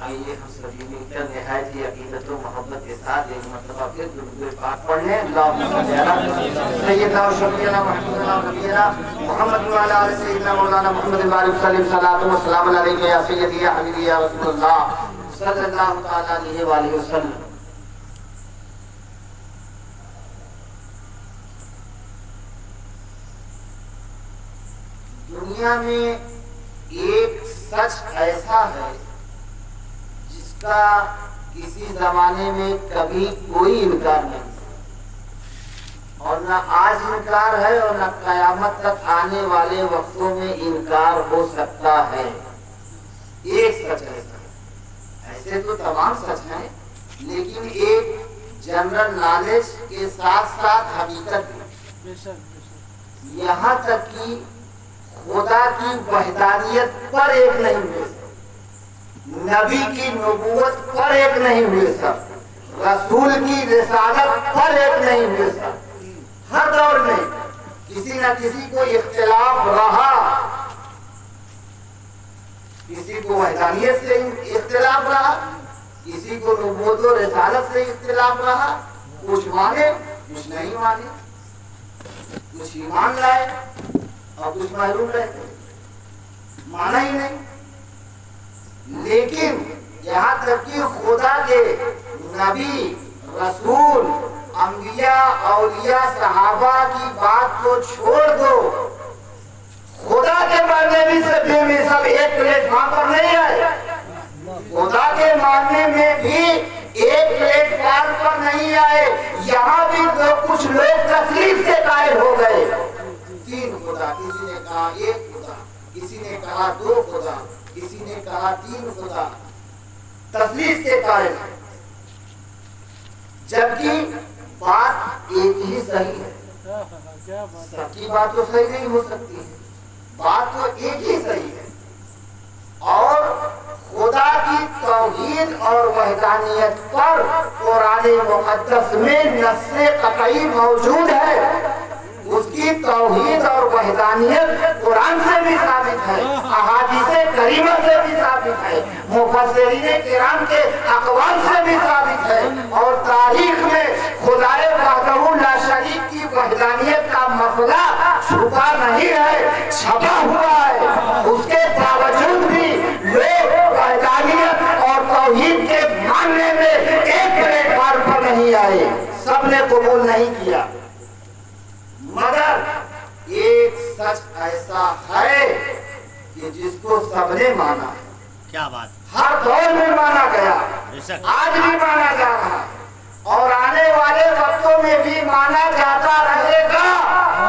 آئیے ہم سبھی مل کر نہایت ہی عقیدت و محبت کے ساتھ ایک مرتبہ پھر درود پاک پڑھ لیں۔ اللہم صلی علی سیدنا و شفیعنا محمدنا و نبینا محمد و علی آل سیدنا مولانا محمد بارک وسلم صلاۃ و سلام علیک یا سیدی یا حبیبی یا رسول اللہ صلی اللہ تعالی علیہ وآلہ وسلم۔ دنیا میں ایک سچ ایسا ہے جس کا کسی زمانے میں کبھی کوئی انکار نہیں، اور نہ آج انکار ہے اور نہ قیامت تک آنے والے وقتوں میں انکار ہو سکتا ہے۔ ایک سچ ایسا ہے، ایسے تو تمام سچ ہیں لیکن ایک جنرل نالج کے ساتھ ساتھ حقیقت بھی، یہاں تک کہ خدا کی وحدانیت پر ایک نہیں ہوئے سب، نبی کی نبوت پر ایک نہیں ہوئے سب، رسول کی رسالت پر ایک نہیں ہوئے سب۔ ہر دور میں کسی نہ کسی کو اختلاف رہا، کسی کو وحدانیت سے اختلاف رہا، کسی کو نبوت و رسالت سے اختلاف رہا، کچھ مانے کچھ نہیں مانے، کچھ ایمان لائے اور کچھ محروم رہتے، مانا ہی نہیں۔ لیکن یہاں تک کہ خدا کے نبی، رسول، انبیاء، اولیاء، صحابہ کی بات کو چھوڑ دو، خدا کے ماننے بھی سب ایک پلیٹ فارم پر نہیں آئے، خدا کے ماننے میں بھی ایک پلیٹ فارم پر نہیں آئے۔ یہاں بھی کچھ لوگ تکلیف کے قائل ہو گئے، تین خدا، کسی نے کہا ایک خدا، کسی نے کہا دو خدا، کسی نے کہا تین خدا، تثلیث کے قائل، جبکہ بات ایک ہی صحیح ہے۔ سب کی بات تو صحیح نہیں ہو سکتی ہے، بات تو ایک ہی صحیح ہے، اور خدا کی توحید اور وحدانیت پر قرآن مقدس میں نص قطعی موجود ہے۔ اس کی توحید اور وحدانیت قرآن سے بھی ثابت ہے، احادیث کریمہ سے بھی ثابت ہے، مفسرین کرام کے اقوال سے بھی ثابت ہے، اور تاریخ میں خدائے وحدہ لا شریک کی وحدانیت کا مسئلہ چھپا نہیں ہے، چھپا ہوا ہے۔ اس کے باوجود بھی لوگ وحدانیت اور توحید کے ماننے میں ایک پلیٹ فارم پر نہیں آئے، سب نے قبول نہیں کیا۔ مگر ایک سچ ایسا ہے کہ جس کو سب نے مانا ہے، کیا بات، ہر دور میں مانا گیا، آج بھی مانا جا رہا ہے اور آنے والے وقتوں میں بھی مانا جاتا رہے گا۔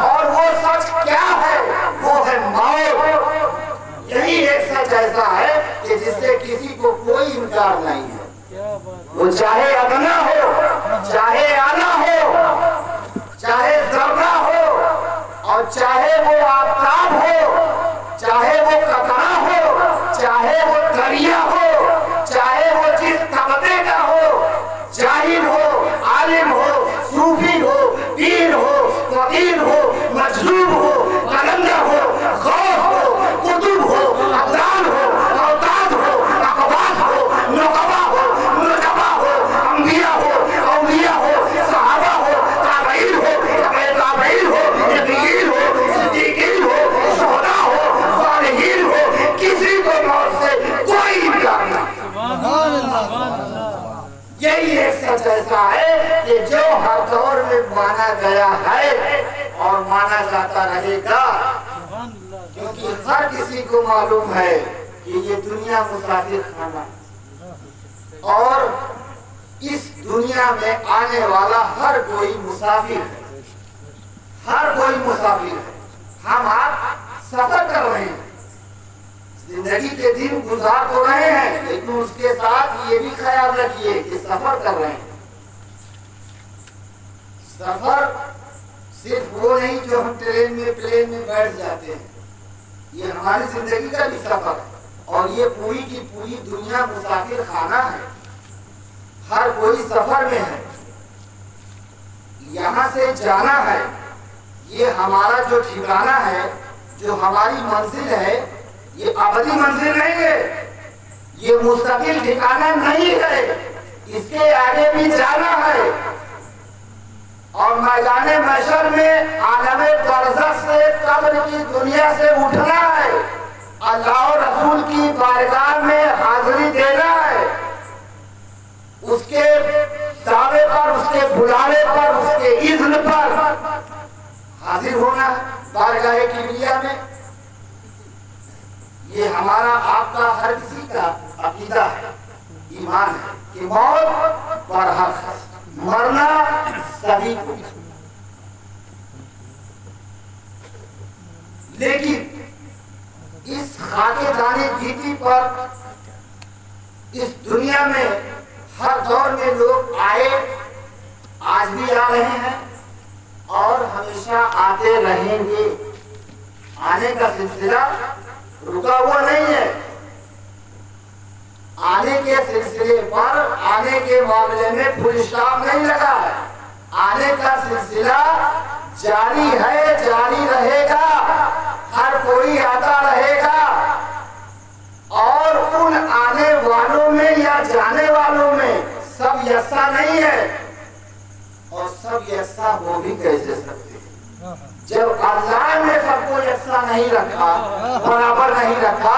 اور وہ سچ کیا ہے؟ وہ ہے موت۔ یہی ایک سچ ایسا ہے کہ جس سے کسی کو کوئی انکار نہیں ہے، وہ چاہے ادنا ہو، چاہے آنا ہو، چاہے ذرہ ہو، اور چاہے وہ آفتاب ہو، چاہے وہ قطرہ ہو، چاہے وہ دریا ہو، چاہے وہ جس طبقے کا ہو، جاہل ہو، عالم ہو، صوفی ہو، پیر ہو، فقیر ہو، مجذوب ہو، قلندر ہو، غوث ہو، قطب ہو، ابدال ہو، اوتاد ہو، اقواس ہو، نقبہ ہو، نجبہ ہو، انبیاء ہو، اولیاء ہو، صحابہ ہو، تابعین ہو، تابعین ہو، نبیین ہو، صدیقین ہو، شہداء ہو، صالحین ہو، کسی کو موت سے کوئی انکار نہیں۔ یہی ایک سچ ایسا ہے کہ جو ہر دور میں مانا گیا ہے اور مانا جاتا رہے گا، کیونکہ ہر کسی کو معلوم ہے کہ یہ دنیا مسافر خانہ ہے، اور اس دنیا میں آنے والا ہر کوئی مسافر ہے، ہر کوئی مسافر ہے۔ ہم آپ سفر کر رہے ہیں، زندگی کے دن گزار تو رہے ہیں، لیکن اس کے ساتھ یہ بھی خیال رکھیے کہ سفر کر رہے ہیں۔ سفر صرف وہ نہیں جو ہم ٹرین میں پلین میں بیٹھ جاتے ہیں، یہ ہماری زندگی کا بھی سفر ہے، اور یہ پوری کی پوری دنیا مسافر خانہ ہے، ہر کوئی سفر میں ہے۔ یہاں سے جانا ہے، یہ ہمارا جو ٹھکانہ ہے، جو ہماری منزل ہے، یہ ابدی منزل نہیں ہے، یہ مستقل ٹھکانا نہیں ہے، اس کے آگے بھی جانا ہے، اور میدان محشر میں عالم برزخ سے قبر کی دنیا سے اٹھنا ہے، اللہ اور رسول کی بارگاہ میں حاضری دینا ہے، اس کے دعوے پر، اس کے بلانے پر، اس کے اذن پر حاضر ہونا بارگاہ کبریا میں۔ یہ ہمارا آپ کا ہر کسی کا عقیدہ ہے، ایمان ہے کہ موت برحق ہے، مرنا سبھی کو، لیکن اس خاک دانے گیتی پر اس دنیا میں ہر دور میں لوگ آئے، آج بھی آ رہے ہیں اور ہمیشہ آتے رہیں گے۔ آنے کا سلسلہ رکا ہوا نہیں ہے، آنے کے سلسلے پر، آنے کے معاملے میں فل اسٹاپ نہیں لگا ہے، آنے کا سلسلہ جاری ہے، جاری رہے گا، ہر کوئی آتا رہے گا، اور ان آنے والوں میں یا جانے والوں میں سب یکساں نہیں ہے، اور سب یکساں ہو بھی کیسے سکتے ہیں جب اللہ نے سب کو یکساں نہیں رکھا، برابر نہیں رکھا؟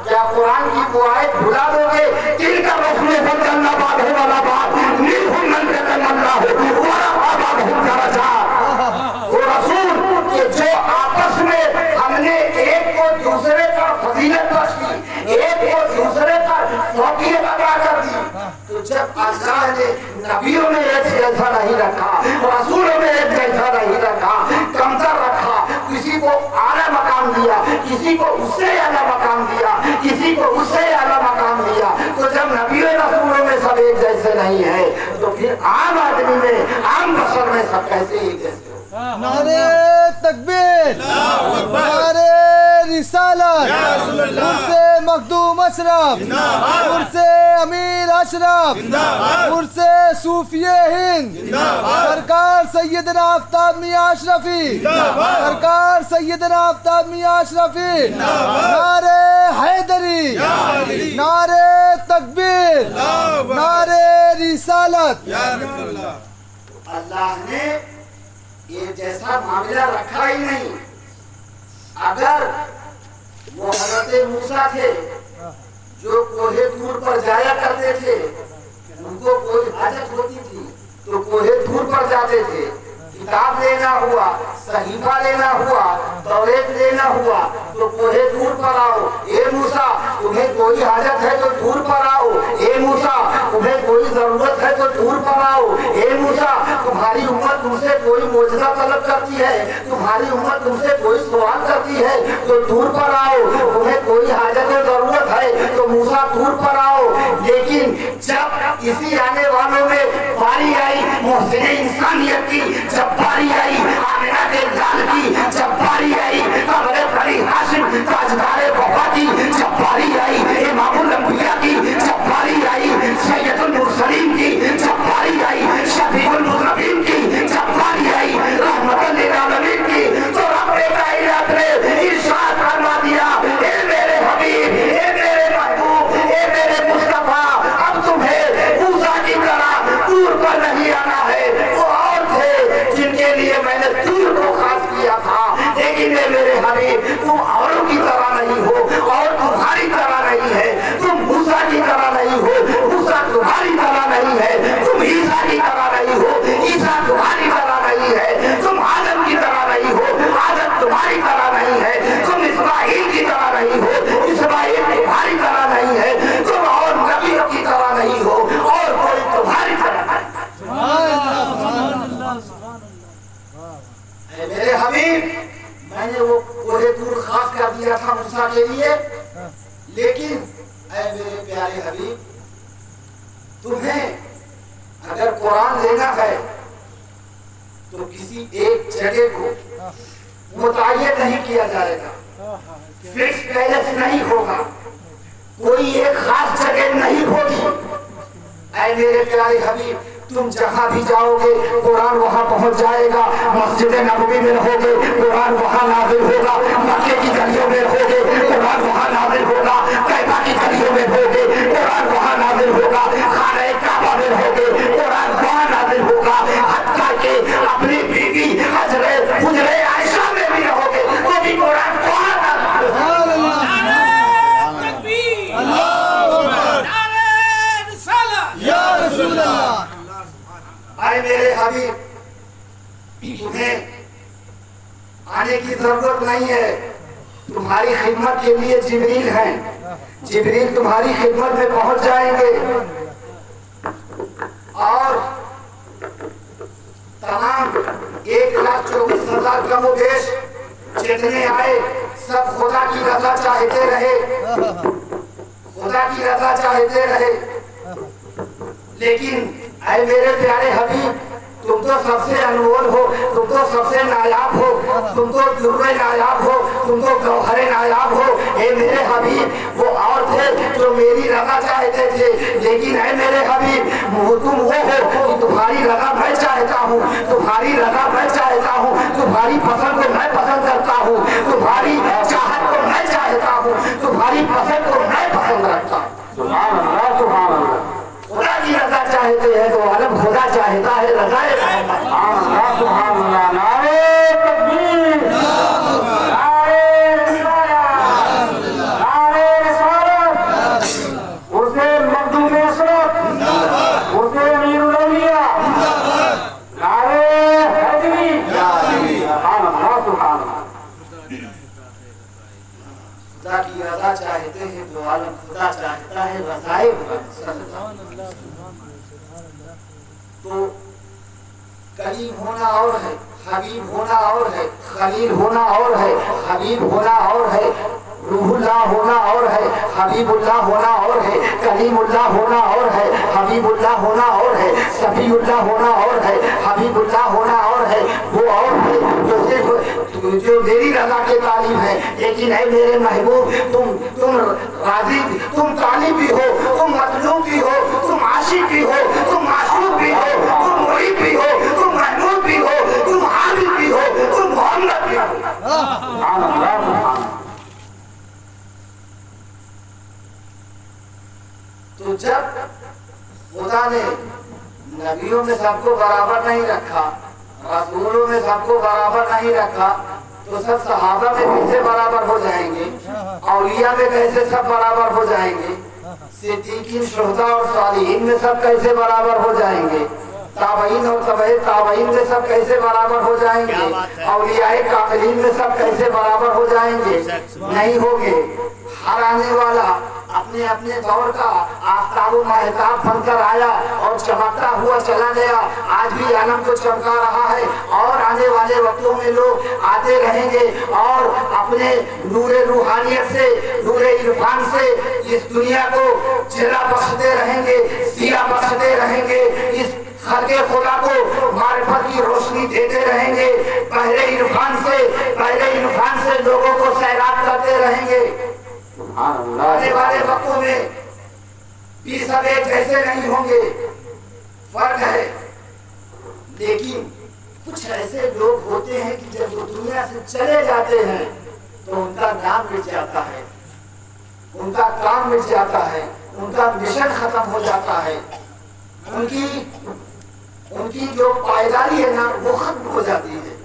کیا قرآن کی وہ آیت بھلا دو گے؟ دل کا رسول صلی اللہ علیہ وسلم منہم من کلم اللہ ورفع بعضهم درجات، وہ رسول کہ جو آپس میں ہم نے ایک کو دوسرے پر فضیلت بخشی، ایک کو دوسرے پر فوقیت عطا کر دی، تو جب اللہ نے نبیوں میں ایک جیسا نہیں رکھا، رسولوں میں ایک جیسا نہیں رکھا، کمتر رکھا، کسی کو اعلیٰ مقام دیا، کسی کو اس سے اعلیٰ مقام دیا، کسی کو اس سے اعلیٰ مقام دیا، تو جب نبیوں رسولوں میں سب ایک جیسے نہیں ہے تو پھر عام آدمی میں، عام بشر میں سب کیسے ایک جیسے ہو؟ نعرہ تکبیر، نعرہ رسالت، عرص مخدوم اشرف، عرص امیر اشرف، عرص صوفی ہند، سرکار سیدنا آفتاب میاں اشرفی، سرکار سیدنا آفتاب میاں اشرفی، نعرہ حیدری، نعرہ تکبیر، نعرہ رسالت۔ اللہ نے یہ جیسا معاملہ رکھا ہی نہیں۔ اگر وہ حضرت موسیٰ تھے جو کوہ طور پر جایا کرتے تھے، ان کو کوئی حاجت ہوتی تھی تو کوہ طور پر جاتے تھے، کتاب لینا ہوا، صحیفہ لینا ہوا، توریت لینا ہوا تو کوہ طور پر آؤ، اے موسیٰ تمہیں کوئی حاجت ہے تو طور پر آؤ، اے موسیٰ تمہیں کوئی ضرورت ہے تو طور پر آؤ، اے موسیٰ تمہاری امت تم سے کوئی معجزہ طلب کرتی ہے، تمہاری امت تم سے کوئی سوال کرتی ہے تو طور پر آؤ، تمہیں کوئی حاجت و ضرورت ہے تو موسیٰ طور پر آؤ۔ لیکن جب اسی آنے والوں میں باری آئی محسن انسانیت کی، جب باری آئی آمنہ کے لال کی، جب باری آئی قبر بنی ہاشم تاجدار وفا کی، جب باری آئی امام الانبیاء کی، جب باری آئی سید المرسلین کی، جب باری آئی شفیع المذنبین کی، جب باری آئی رحمت للعالمین کی، تو رب کائنات نے ارشاد فرما دیا، اے میرے حبیب، اے میرے محبوب، اے میرے مصطفیٰ، اب تمہیں موسیٰ کی طرح طور پر نہیں آنا ہے۔ وہ اور تھے جن کے لیے میں نے طور کو خاص کیا تھا، لیکن اے میرے حبیب تم اوروں کی طرح نہیں ہو، اور تمہاری طرح نہیں ہے، تم موسیٰ کی طرح نہیں ہو، موسیٰ تمہاری طرح نہیں ہے، تم عیسیٰ کی طرح نہیں ہو، عیسیٰ تمہاری طرح نہیں ہے، تم آدم کی طرح نہیں ہو، آدم تمہاری طرح نہیں ہے، تم اسماعیل کی طرح نہیں ہو، اسماعیل تمہاری طرح نہیں ہے، تم اور نبیوں کی طرح نہیں ہو، اور کوئی تمہاری طرح نہیں۔ اے میرے حبیب میں نے وہ کوہ طور خاص کر دیا تھا موسیٰ کے لیے، لیکن اے میرے پیارے حبیب تمہیں اگر قرآن لینا ہے تو کسی ایک جگہ کو متعین نہیں کیا جائے گا، فکس پیلس نہیں ہوگا، کوئی ایک خاص جگہ نہیں ہوگی۔ اے میرے پیارے حبیب تم جہاں بھی جاؤ گے قرآن وہاں پہنچ جائے گا، مسجد نبوی میں رہو گے قرآن وہاں نازل ہوگا، مکے کی گلیوں میں رہو گے قرآن وہاں نازل ہوگا، کعبہ کی گلیوں میں رہو گے ऐ मेरे हबीब, तुम्हें आने की जरूरत नहीं है, तुम्हारी खिदमत के लिए जिब्रील हैं, जिब्रील तुम्हारी खिदमत में पहुंच जाएंगे और तमाम 1,24,000 कमोबेश जितने आए सब खुदा की रजा चाहते रहे, खुदा की रजा चाहते रहे। लेकिन ऐ मेरे प्यारे हबीब, तुम तो सबसे अनमोल हो, तुम तो सबसे नायाब हो, तुम तो दुर्रे नायाब हो, तुम तो गौहरे नायाब हो। ऐ मेरे हबीब, वो और थे जो मेरी रजा चाहते थे, लेकिन ऐ मेरे हबीब, तुम वो हो कि तुम्हारी रजा मैं चाहता हूँ, तुम्हारी रजा मैं चाहता हूँ, तुम्हारी पसंद को मैं पसंद करता हूँ, तुम्हारी चाहत को मैं चाहता हूँ, तुम्हारी पसंद को मैं पसंद रखता हूँ। सुभान अल्लाह, सुभान अल्लाह। खुदा की रजा चाहते हैं तो आलम खुदा चाहता है रजाए मोहम्मद। सुभान अल्लाह। नारे तकबीर, नारे रिसालत, नारे रिसालत, हुसैन मखदूम अशरफ, हुसैन अमीरुल औलिया, नारे हैदरी। सुभान अल्लाह, सुभान अल्लाह। खुदा की रजा चाहते हैं तो आलम खुदा चाहता है रजाए मोहम्मद। तो करीम होना और है, हबीब होना और है, खलील होना और है, हबीब होना और है, रूहुल्लाह होना और है, हबीबुल्लाह होना और है, कलीमुल्लाह होना और है, हबीबुल्लाह होना और है, सफीउल्लाह होना और है, हबीबुल्लाह होना और है। वो और है जो सिर्फ जो मेरी रजा के तालिब है। लेकिन है मेरे महबूब, तुम राजी, तुम तालिब भी हो, तुम मतलूब भी हो, तुम आशिक भी हो, तुम माशूक भी हो, तुम मुरीद भी हो, तुम महमूद भी हो, तुम आबिद भी हो, तुम मोहम्मद भी हो। तो जब खुदा ने नबियों में सबको बराबर नहीं रखा, रसूलों में सबको बराबर नहीं रखा, तो सब सहाबा में कैसे बराबर हो जाएंगे, औलिया में कैसे सब बराबर हो जाएंगे, सिद्दीकीन, शुहदा और सालिहीन में सब कैसे बराबर हो जाएंगे, ताबईन और तबई ताबईन में सब कैसे बराबर हो जाएंगे, औलियाए कामिलीन में सब कैसे बराबर हो जाएंगे? नहीं होंगे। हर आने वाला अपने अपने दौर का आफ्ताब महताब बनकर आया और चमकता हुआ चला गया। आज भी आलम को चमका रहा है और आने वाले वक्तों में लोग आते रहेंगे और अपने नूरे रूहानियत से, नूरे इरफान से इस दुनिया को चेहरा बख्शते रहेंगे, सिया बख्शते रहेंगे, इस खल्के खुदा को मारिफत की रोशनी देते रहेंगे। पहले इरफान से लोगों को सैराब करते रहेंगे। आने वाले वक्तों में भी सब एक जैसे नहीं होंगे, फर्क है। लेकिन कुछ ऐसे लोग होते हैं कि जब वो दुनिया से चले जाते हैं तो उनका नाम मिट जाता है, उनका काम मिट जाता है, उनका मिशन खत्म हो जाता है, उनकी जो पायदारी है ना वो खत्म हो जाती है।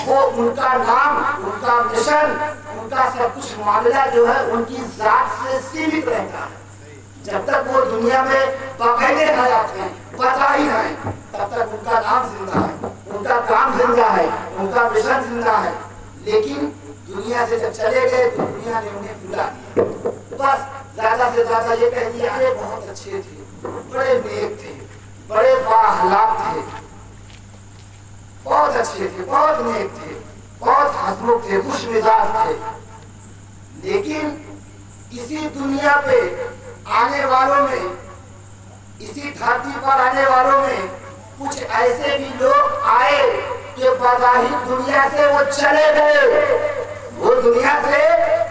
वो उनका नाम, उनका मिशन, उनका सब कुछ मामला जो है उनकी जात से सीमित रहता है। जब तक वो दुनिया में बाकायदे हयात हैं, बचा ही हैं, तब तक उनका नाम जिंदा है, उनका काम जिंदा है, उनका मिशन जिंदा है। लेकिन दुनिया से जब चले गए तो दुनिया ने उन्हें भुला दिया। बस ज्यादा से ज्यादा ये कह दिया, अरे बहुत अच्छे थे, बड़े नेक थे, बड़े बाअखलाक थे, बहुत अच्छे थे, बहुत नेक थे, बहुत हंसमुख थे, खुश मिजाज थे। लेकिन इसी दुनिया पे आने वालों में, इसी धरती पर आने वालों में कुछ ऐसे भी लोग आए कि बज़ाहिर दुनिया से वो चले गए, वो दुनिया से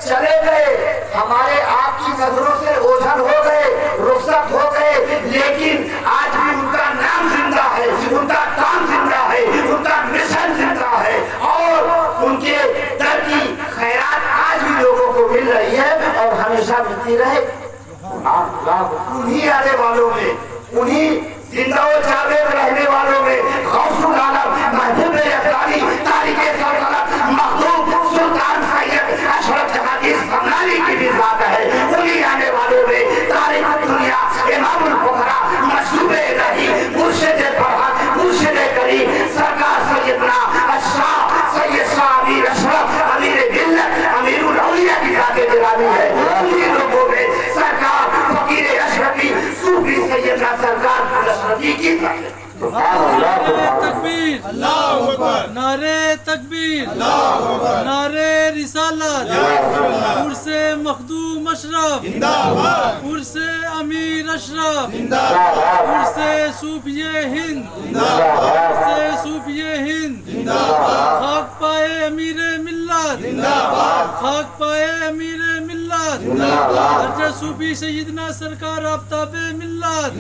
चले गए, हमारे आपकी नजरों से ओझल हो गए, रुखसत हो गए। लेकिन आज भी उनका नाम जिंदा है, उनका काम जिंदा है, उनका मिशन जिंदा है और उनके दर की खैरात आज भी लोगों को मिल रही है और हमेशा मिलती रहे। उन्हीं आने वालों में, उन्हीं जिंदा व जावेद रहने वालों में गौसुल आलम, महबूब अब्दाली, तारिके सल्तनत, मखदूम सुल्तान सैयद अशरफ जहांगीर बंगाली की भी बात है। उन्हीं आने वालों में तारिक दुनिया, इमामुल फुकरा, मशरूबे रही, मुर्शिद फरहत, मुर्शिद सरकार दशरथी की तकबीर, नारे तकबीर, नारे रिसालत, उर्से मखदूम अशरफ, उर्से अमीर अशरफ, उर्से सूफिये हिंद, उर्से सूफिये हिंद, खाक पाए अमीर मिल्लत, खाक पाए अमीर मिल्लत, हज्जा सूफी सैयदना सरकार आफ्ताबे मिल्लत,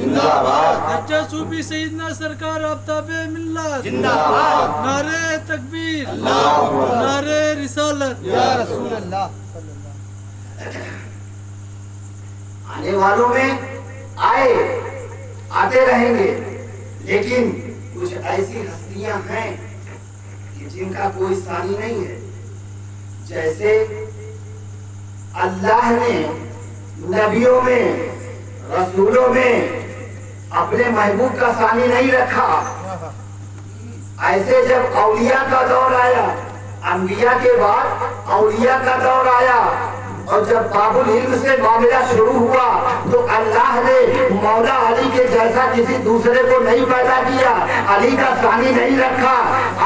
हज्जा सूफी सैयदना सरकार आफ्ताबे मिल्लत, नारे तकबीर, नारे रिसालत। या रसूल अल्लाह। आने वालों में आए, आते रहेंगे, लेकिन कुछ ऐसी हस्तियां हैं कि जिनका कोई सानी नहीं है। जैसे अल्लाह ने नबियों में, रसूलों में अपने महबूब का सानी नहीं रखा। ऐसे जब औलिया का दौर आया, अंबिया के बाद औलिया का दौर आया, और जब बाबुल इल्म से मामला शुरू हुआ तो अल्लाह ने मौला अली के जैसा किसी दूसरे को नहीं पैदा किया, अली का सानी नहीं रखा।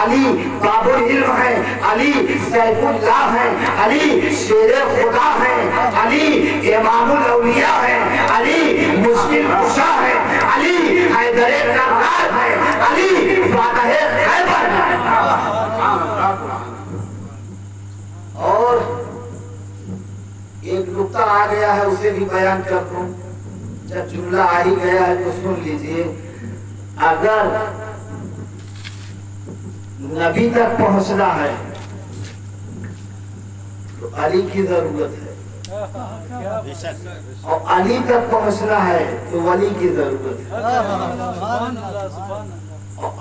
अली बाबुल इल्म है, अली सैफुल्लाह है, अली शेरे खुदा है, अली इमामुल औलिया है, अली मुश्किल कुशा है, अली हैदरे कररार है, अली फातहे खैबर है। और एक नुक्ता आ गया है, उसे भी बयान कर दूं। जब जुमला आ ही गया है तो सुन लीजिए। अगर नबी तक पहुंचना है तो अली की जरूरत है, और अली तक पहुंचना है तो वली की जरूरत है।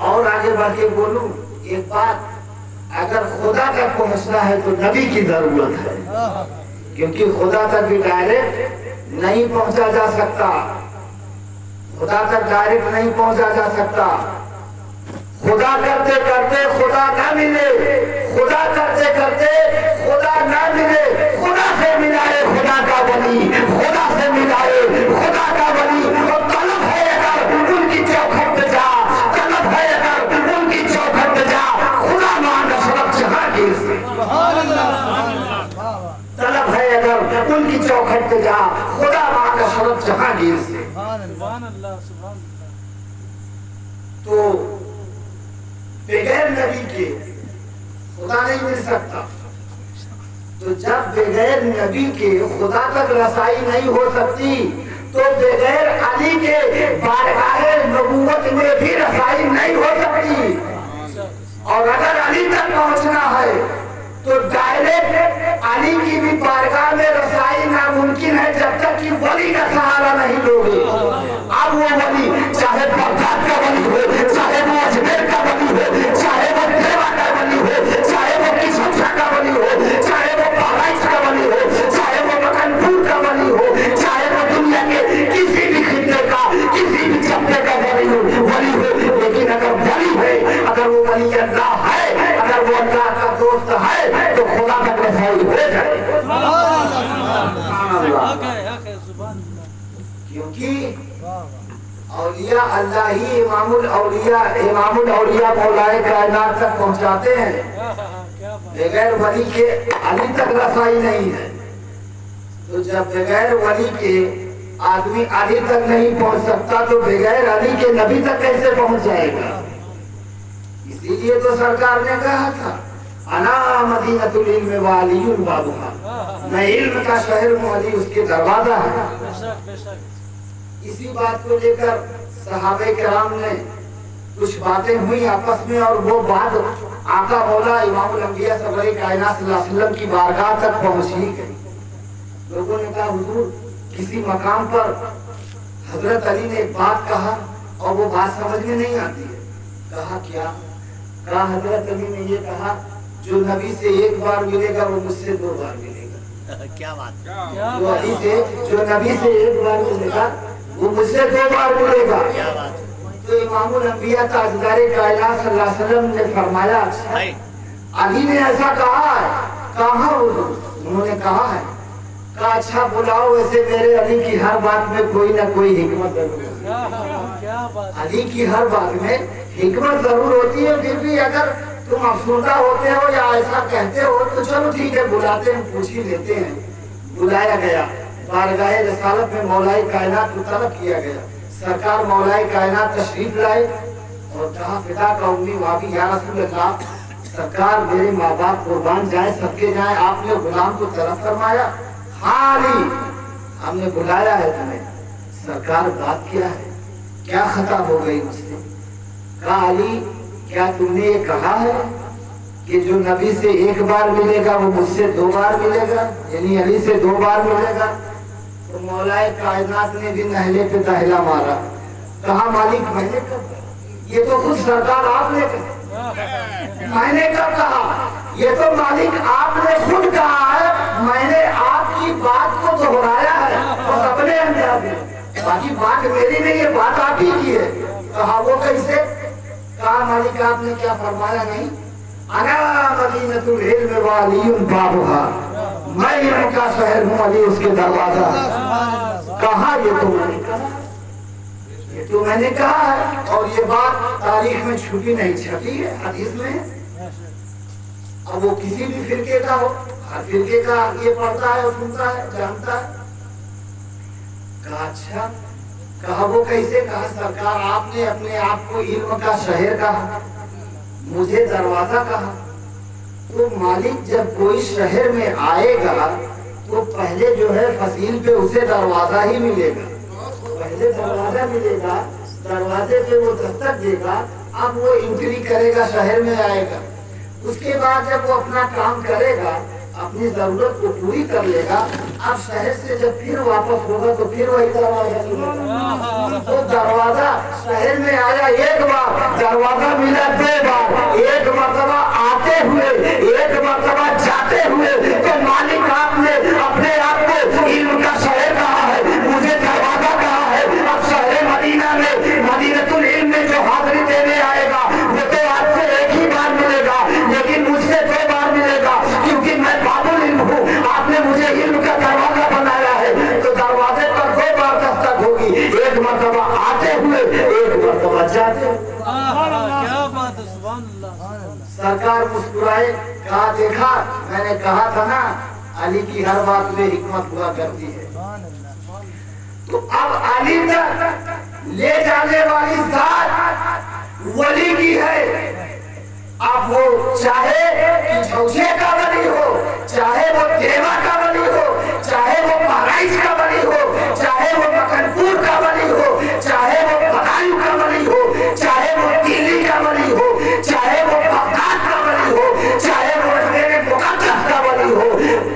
और आगे बढ़ के बोलूं एक बात, अगर खुदा तक पहुंचना है तो नबी की जरूरत है, क्योंकि खुदा तक भी डायरेक्ट नहीं पहुंचा जा सकता। खुदा तक डायरेक्ट नहीं पहुंचा जा सकता। खुदा करते करते खुदा न मिले, खुदा करते करते खुदा न मिले, खुदा से मिलाए खुदा का वली, खुदा से मिलाए खुदा का वली। और तलब है अगर उनकी चौखट पे जा, तलब है अगर उनकी चौखट पे जा, खुदा मान शरफ जहांगीर से। तलब है अगर उनकी चौखट पे जा, खुदा मां का शरफ जहांगीर से। तो बगैर नबी के खुदा नहीं मिल सकता। तो जब बगैर नबी के खुदा तक रसाई नहीं हो सकती, तो बगैर अली के बारगाहे नबूवत में भी रसाई नहीं हो सकती। और अगर अली तक पहुंचना है तो डायरेक्ट अली की भी बारगाह में रसाई नामुमकिन है जब तक कि वली का सहारा नहीं लोगे। अब वो वली चाहे बगदाद का वली हो, चाहे वो अजमेर का वली हो, चाहे वो देवा का वली हो, चाहे वो किशनशाह का वली हो, चाहे वो बहराइच का वली हो, चाहे वो मकनपुर का वली हो, चाहे वो दुनिया के किसी भी खित्ते का, किसी भी जब्ते का वली हो, लेकिन अगर वली है, अगर वो वली अल्लाह है, अगर वो अल्लाह का दोस्त है, तो खुदा तक रसाई हो जाए। क्योंकि औलिया अल्लाह ही इमामुल औलिया मौलाए कायनात तक पहुंचाते हैं। बगैर वली के अली तक रसाई नहीं है। तो जब बगैर वली के आदमी अली तक नहीं पहुंच सकता, तो बगैर अली के नबी तक कैसे पहुंच जाएगा? इसीलिए तो सरकार ने कहा था, अना मदीनतुल इल्म व अलीयुल बाबुहा, मैं इल्म का शहर हूँ, अली उसके दरवाजा है। इसी बात को लेकर सहाबे किराम ने कुछ बातें हुई आपस में, और वो बात आका मौला इमामुल अंबिया सरवरे कायनात सल्लल्लाहु अलैहि वसल्लम की बारगाह तक पहुंची गई। लोगों ने कहा, हुजूर किसी मकाम पर हजरत अली ने एक बात कहा और वो बात समझ में नहीं आती है। कहा क्या? कहा हजरत अली ने ये कहा, जो नबी से एक बार मिलेगा वो मुझसे 2 बार मिलेगा। क्या बात? जो अली से, जो नबी से एक बार मिलेगा वो मुझसे 2 बार मिलेगा। क्या बात? तो इमामुल अंबिया ताजदारे कायनात सल्लल्लाहु अलैहि वसल्लम ने फरमाया, अली ने ऐसा कहा है? कहा उन्होंने कहा है। कहा अच्छा बुलाओ, वैसे मेरे अली की हर बात में कोई ना कोई हिकमत जरूर होती है। अली की हर बात में हिकमत जरूर होती है। फिर भी अगर तुम अफसुर्दा होते हो या ऐसा कहते हो तो चलो ठीक है, बुलाते हैं, पूछ ही लेते हैं। बुलाया गया, बारगाहे रसालत में मौलाए कायनात को तलब किया गया। सरकार मौलाए कायनात तशरीफ लाए और कहा फिदा का उम्मी वाबी या रसूल अल्लाह, सरकार मेरे माँ बाप कुर्बान जाए, सबके जाए, आपने गुलाम को तलब फरमाया। हाँ अली, हमने बुलाया है तुम्हें। सरकार बात क्या है, क्या खता हो गई मुझसे? कहा अली, क्या तुमने ये कहा है कि जो नबी से एक बार मिलेगा वो मुझसे 2 बार मिलेगा, यानी अली से 2 बार मिलेगा? तो मौलाए कायनात ने भी नहले पे दहला मारा। कहा मालिक मैंने कब, ये तो खुद सरकार आपने कहा, मैंने कब कहा? ये तो मालिक आपने खुद कहा है, मैंने आपकी बात को दोहराया है और अपने अंदाज में, बाकी बात मेरी नहीं है, बात आप ही की है। कहा वो कैसे? कहा मालिक आपने क्या फरमाया नहीं? अना मदीनतुल इल्म व अलीयुन बाबुहा, मैं इल्म का शहर हूँ, अली उसके दरवाजा। कहा ये तो मैंने कहा, ये तो मैंने कहा है, और ये बात तारीख में छुपी नहीं, छपी है हदीस में। अब वो किसी भी फिरके का हो, हर फिरके का ये पढ़ता है और सुनता है, जानता है। कहा अच्छा, कहा वो कैसे? कहा सरकार आपने अपने आप को इल्म का शहर कहा, मुझे दरवाजा कहा। तो मालिक जब कोई शहर में आएगा तो पहले जो है फसील पे उसे दरवाजा ही मिलेगा, पहले दरवाजा मिलेगा, दरवाजे पे वो दस्तक देगा, अब वो एंट्री करेगा, शहर में आएगा। उसके बाद जब वो अपना काम करेगा, अपनी जरूरत को पूरी कर लेगा, अब शहर से जब फिर वापस होगा तो फिर वही दरवाजा मिलेगा। तो दरवाजा शहर में आया 1 बार, दरवाजा मिला 2 बार, 1 मरतबा आते हुए, 1 मरतबा जाते हुए। तो मालिक आपने अपने आप को इल्म का शहर कहा है, मुझे दरवाजा कहा है। अब शहर मदीना में, मदीनतुल इल्म में जो हाजिरी देने आएगा वो तो आपसे 1 ही बार मिलेगा, लेकिन मुझसे 2 बार मिलेगा, क्योंकि मैं बाबुल इल्म हूँ। आपने मुझे इल्म का दरवाजा बनाया है, तो दरवाजे पर 2 बार दस्तक होगी, 1 मरतबा आते हुए, 1 मरतबा जाते हुए। क्या बात है, सुभान अल्लाह। सरकार मुस्कुराए, कहा देखा मैंने कहा था ना, अली की हर बात में हिकमत हुआ करती है। तो अब अली तक ले जाने वाली जात वली की है। अब वो चाहे कि झौसे का वली हो, चाहे वो देवा का वली हो, चाहे वो बहराइच का वली हो, चाहे वो मकनपुर का वली हो, चाहे वो बदायूं का वली हो, चाहे वो दिल्ली का वली हो, चाहे वो बगदाद का वली हो, चाहे वो मेरे मुकद्दस का वली हो,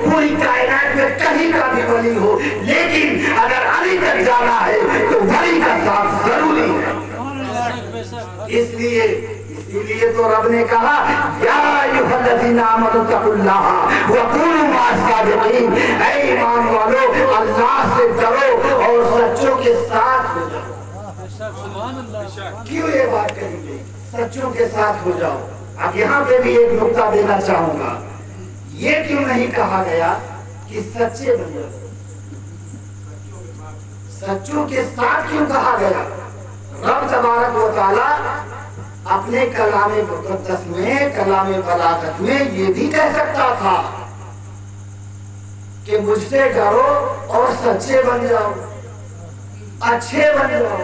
पूरी कायनात में कहीं का भी वली हो, लेकिन अगर अली तक जाना है तो वली का साथ जरूरी है। इसीलिए तो रब ने कहा या अय्युहल्लज़ीना आमनू तक़ुल्लाह व कूनू मअस-सादिक़ीन, ऐ ईमान वालों अल्लाह से डरो और सच्चों के साथ हो जाओ। क्यों ये बात कही गई? सच्चों के साथ हो जाओ। अब यहाँ पे भी एक नुक्ता देना चाहूंगा, ये क्यों नहीं कहा गया कि सच्चे बन जाओ? सच्चों के साथ क्यों कहा गया? रब तबारक व तआला अपने कलामे मुक़द्दस में, कलामे बलागत में ये भी कह सकता था कि मुझसे डरो और सच्चे बन जाओ, अच्छे बन जाओ,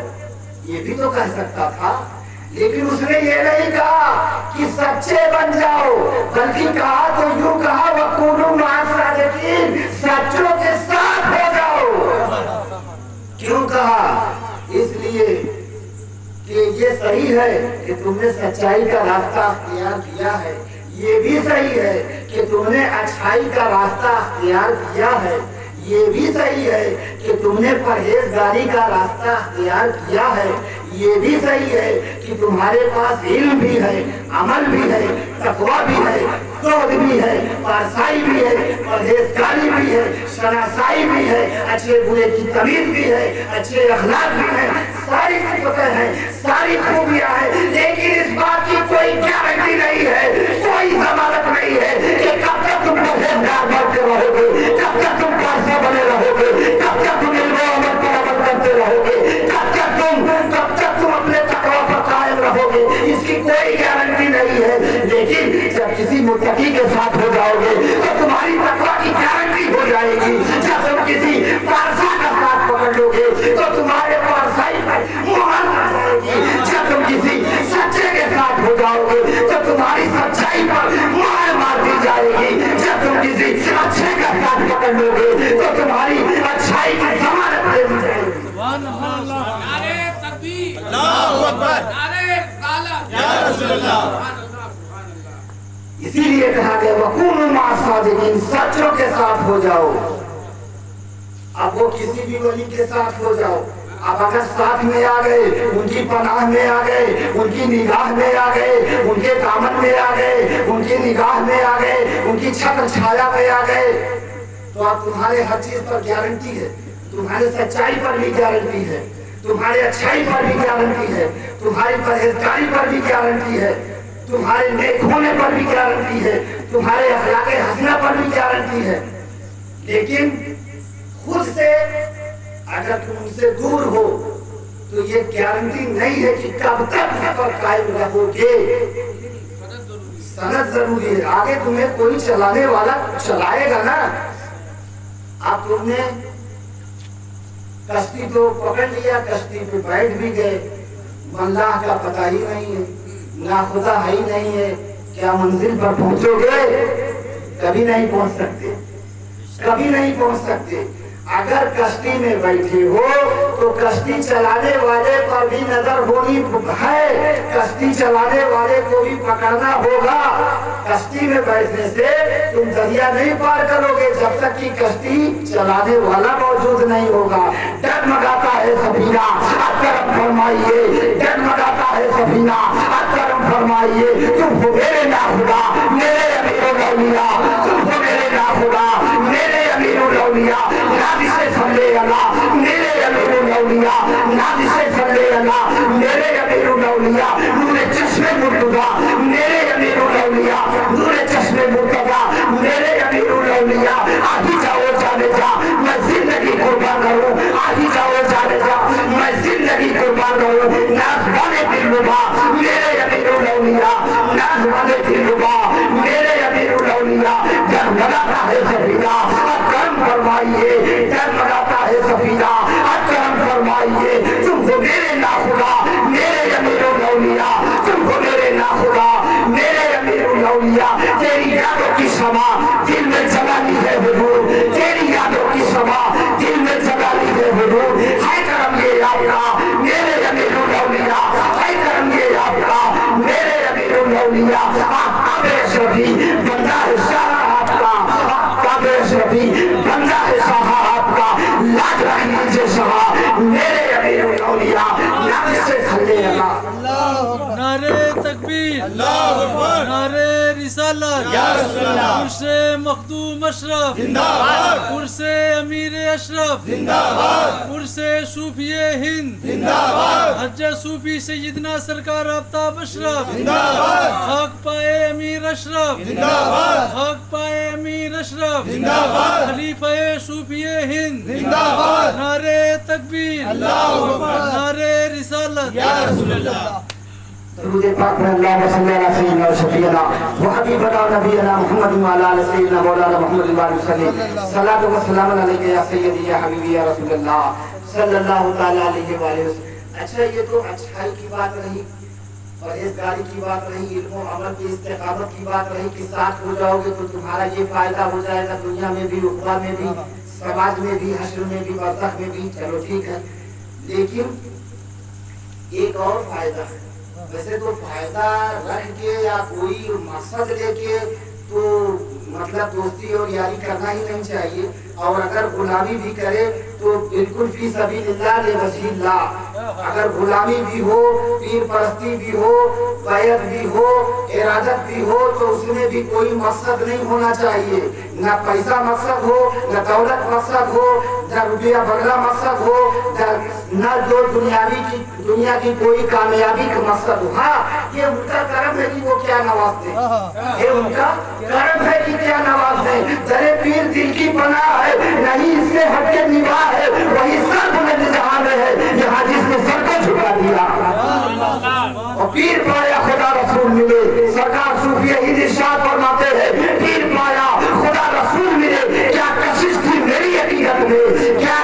ये भी तो कह सकता था। लेकिन उसने ये नहीं कहा कि सच्चे बन जाओ, बल्कि कहा तो यूं कहा वकूनू मअस-सादिक़ीन, सच्चों के साथ हो जाओ। क्यों कहा? इसलिए कि ये सही है कि तुमने सच्चाई का रास्ता अख्तियार किया है, ये भी सही है कि तुमने अच्छाई का रास्ता अख्तियार किया है, ये भी सही है कि तुमने परहेजगारी का रास्ता अख्तियार किया है, ये भी सही है कि तुम्हारे पास इल्म भी है, अमल भी है, तकवा भी है, ज़ुहद भी है, पारसाई भी है, परहेजगारी भी है, शनासाई भी है, अच्छे बुरे की तमीज़ भी है, अच्छे अखलाक भी है, सारी सिफ़तें हैं, सारी खूबियां हैं। लेकिन इस बात की कोई गारंटी नहीं है, कोई जमानत नहीं है कि कब तक तुम परहेजगार बनते रहोगे, कब तक तुम पारसा पारसा का साथ पकड़ लोगे तो तुम्हारे पारसाई पर मोहर आ जाएगी। जब तुम किसी सच्चे के साथ हो जाओगे तो तुम्हारी सच्चाई पर मोहर मार दी जाएगी। जब तुम किसी अच्छे का साथ पकड़ लोगे तो तुम्हारी अच्छाई की जमानत दे दी जाएगी। नारे तकबीर, अल्लाहू अकबर, नारे रिसालत, या रसूल अल्लाह। इसीलिए कहा गया वकूनु माअ सादिकीन, सच्चों के साथ हो जाओ। अब वो किसी भी वली के साथ हो जाओ, अब अगर साथ में आ गए, उनकी पनाह में आ गए, उनकी निगाह में आ गए, उनके दामन में आ गए, उनकी निगाह में आ गए, उनकी छत्र छाया में आ गए, तो अब तुम्हारे हर चीज पर गारंटी है, तुम्हारे सच्चाई पर भी गारंटी है, तुम्हारे अच्छाई पर भी गारंटी है, तुम्हारी परहेजगारी पर भी गारंटी है, तुम्हारे नेक होने पर भी गारंटी है, तुम्हारे अखलाके हसना पर भी गारंटी है। लेकिन खुद से अगर तुम उनसे दूर हो तो ये गारंटी नहीं है कि कब तक उस पर कायम रहोगे। सनद जरूरी है, आगे तुम्हें कोई चलाने वाला चलाएगा ना। अब तुमने कश्ती तो पकड़ लिया, कश्ती पे बैठ भी गए, अल्लाह का पता ही नहीं है, ना खुदा है ही नहीं है, क्या मंजिल पर पहुंचोगे? कभी नहीं पहुंच सकते, कभी नहीं पहुंच सकते। अगर कश्ती में बैठे हो तो कश्ती चलाने वाले पर भी नजर होनी है, कश्ती चलाने वाले को भी पकड़ना होगा। कश्ती में बैठने से तुम दरिया नहीं पार करोगे जब तक कि कश्ती चलाने वाला मौजूद नहीं होगा। डगमगाता है सफीना, करम फरमाइए, डगमगाता है सफीना, करम फरमाइए। तुम हो मेरे ना खुदा, मेरे अमीरुल औलिया, तुम हो मेरे ना खुदा, मेरे अमीरुल औलिया। नादिसे सल्ले अला मेरे अमीरुल औलिया, नादिसे सल्ले अला मेरे अमीरुल औलिया। नूरे चश्मे मुर्तजा मेरे अमीरुल औलिया, नूरे चश्मे मुर्तजा मेरे अमीरुल औलिया। आगे जाओ जाने जा, मैं जिंदगी कुर्बान करूं, आगे जाओ जाने जा, मैं जिंदगी कुर्बान करूं। नाज़वाने दिलरुबा मेरे अमीरुल औलिया, नाज़वाने दिलरुबा मेरे अमीरुल औलिया। डगमगाता है सफीना, करम फरमाइए, डगमगाता है सफीना, करम फरमाइए। तुम हो मेरे ना खुदा, मेरे अमीरुल औलिया, तुम हो मेरे ना खुदा, मेरे अमीरुल औलिया। तेरी यादों की समा दिल में जगा ली है हुजूर, तेरी यादों की समा दिल में जगा ली है हुजूर। है करम ये आपका मेरे अमीरुल औलिया, है करम ये आपका मेरे अमीरुल औलिया। काबे शफी बंदा है शाह आपका, काबे शफी बंदा है शाह आपका। लाज रखिए शाह मेरे अमीरुल औलिया, नादिसे सल्ले अला। नारे तकबीर, अल्लाहू अकबर, नारे रिसालत, या रसूल अल्लाह। उर्से मखदूम अशरफ जिंदाबाद, उर्से अमीर अशरफ जिंदाबाद, उर्से सूफिए हिंद जिंदाबाद, हज सूफी सैयदना सरकार आफ्ताब अशरफ जिंदाबाद, खाक पाए अमीर अशरफ जिंदाबाद, खाक पाए अमीर अशरफ जिंदाबाद, खलीफा सूफिए हिंद जिंदाबाद, नारे तकबीर, अल्लाहू अकबर, नारे रिसालत, या रसूल अल्लाह। दरूद पाक में अल्लाहुम्मा सल्ली अला सय्यिदिना व शफीना व हबीबना नबीना मुहम्मद व अला आलि सय्यिदिना मौलाना मुहम्मद व सल्लम। सलातु व सलाम अलैका या सय्यदी या हबीबी या रसूल अल्लाह सल्लल्लाहु तआला अलैहि व आलिहि वसल्लम। अच्छा, ये तो अच्छाई की बात रही, परहेजगारी की बात रही, इल्म और अमल की इस्तिकामत की बात रही कि साथ हो जाओगे तो तुम्हारा ये फायदा हो जाएगा दुनिया में भी, उखरा में भी, समाज में भी, हश्र में भी, बरज़ख में भी। चलो ठीक है, लेकिन एक और फायदा है। वैसे तो फायदा रख के या कोई मकसद लेके तो मतलब दोस्ती और यारी करना ही नहीं चाहिए, और अगर गुलामी भी करे तो बिल्कुल फी सबीलिल्लाह लिवजहिल्लाह। अगर गुलामी भी हो, पीर परस्ती भी हो, बैत भी हो, इरादत भी हो, तो उसमें भी कोई मकसद नहीं होना चाहिए। ना पैसा मकसद हो, न दौलत मकसद हो, न रुपया बंगला मकसद हो, न जो दुनिया की कोई कामयाबी का मकसद हो। हाँ, ये उनका कर्म है कि वो क्या नवाज दे, ये उनका कर्म है कि क्या नवाज दे। दरे पीर दिल की पनाह है, नहीं इससे हटके निगाह है, वही सर बुलंद जहां में है, यहाँ जिसने सर को झुका दिया। और पीर पाया खुदा रसूल मिले, सरकार सूफी हिंद इरशाद फरमाते हैं, पीर पाया खुदा रसूल मिले। क्या कशिश थी मेरी हकीकत में, क्या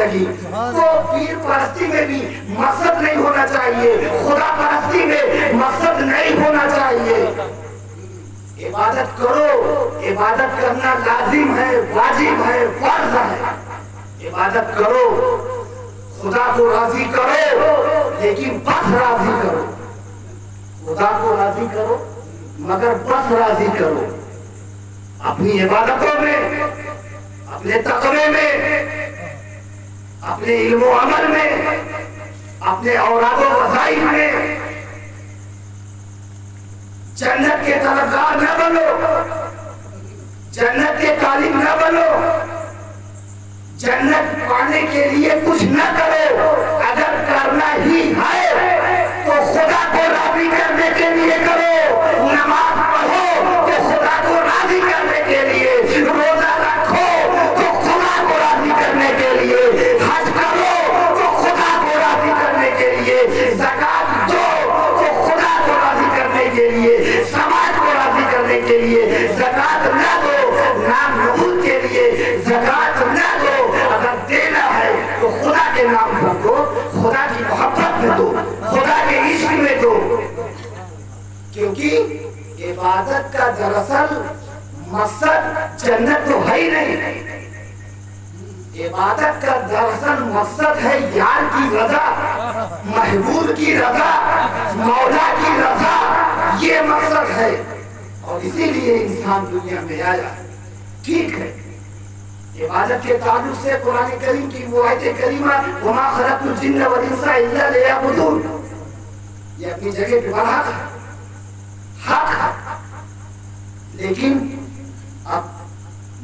जिंदगी। तो पीर परस्ती में भी मकसद नहीं होना चाहिए, खुदा परस्ती में मकसद नहीं होना चाहिए। इबादत करो, इबादत करना लाजिम है, वाजिब है, फर्ज है। इबादत करो, खुदा को राजी करो, लेकिन बस राजी करो। खुदा को राजी करो मगर बस राजी करो। अपनी इबादतों में, अपने तकवे में, अपने इल्मो अमल में, अपने औरादो वज़ाइफ में जन्नत के तलबगार न बनो, जन्नत के तालिब न बनो, जन्नत पाने के लिए कुछ न करो। अगर करना ही है तो खुदा को राजी करने के लिए करो। नमाज पढ़ो तो खुदा को राजी करने के लिए, रोजा रखो तो खुदा को राजी करने के लिए, हज करो तो खुदा को राजी करने के लिए, ज़कात दो तो खुदा को राजी करने के लिए, समाज को राजी करने के लिए। ज़कात न दो नाम नबूद के लिए, ज़कात न दो अगर देना है तो खुदा के नाम पर दो, खुदा की मोहब्बत में दो, खुदा के इश्क में दो। क्योंकि इबादत का दरअसल मकसद जन्नत तो है ही नहीं। इबादत का दरअसल मकसद है यार की रजा, महबूब की रजा, मौला की रजा, ये मकसद है। और इसीलिए इंसान दुनिया में आया। ठीक है, इबादत के ताल्लुक से कुरान करीम की वो आयत करीमा वमा खलक़तुल जिन्ना वल इंसा इल्ला लियअबुदून, ये अपनी जगह पे बड़ा हक है। लेकिन अब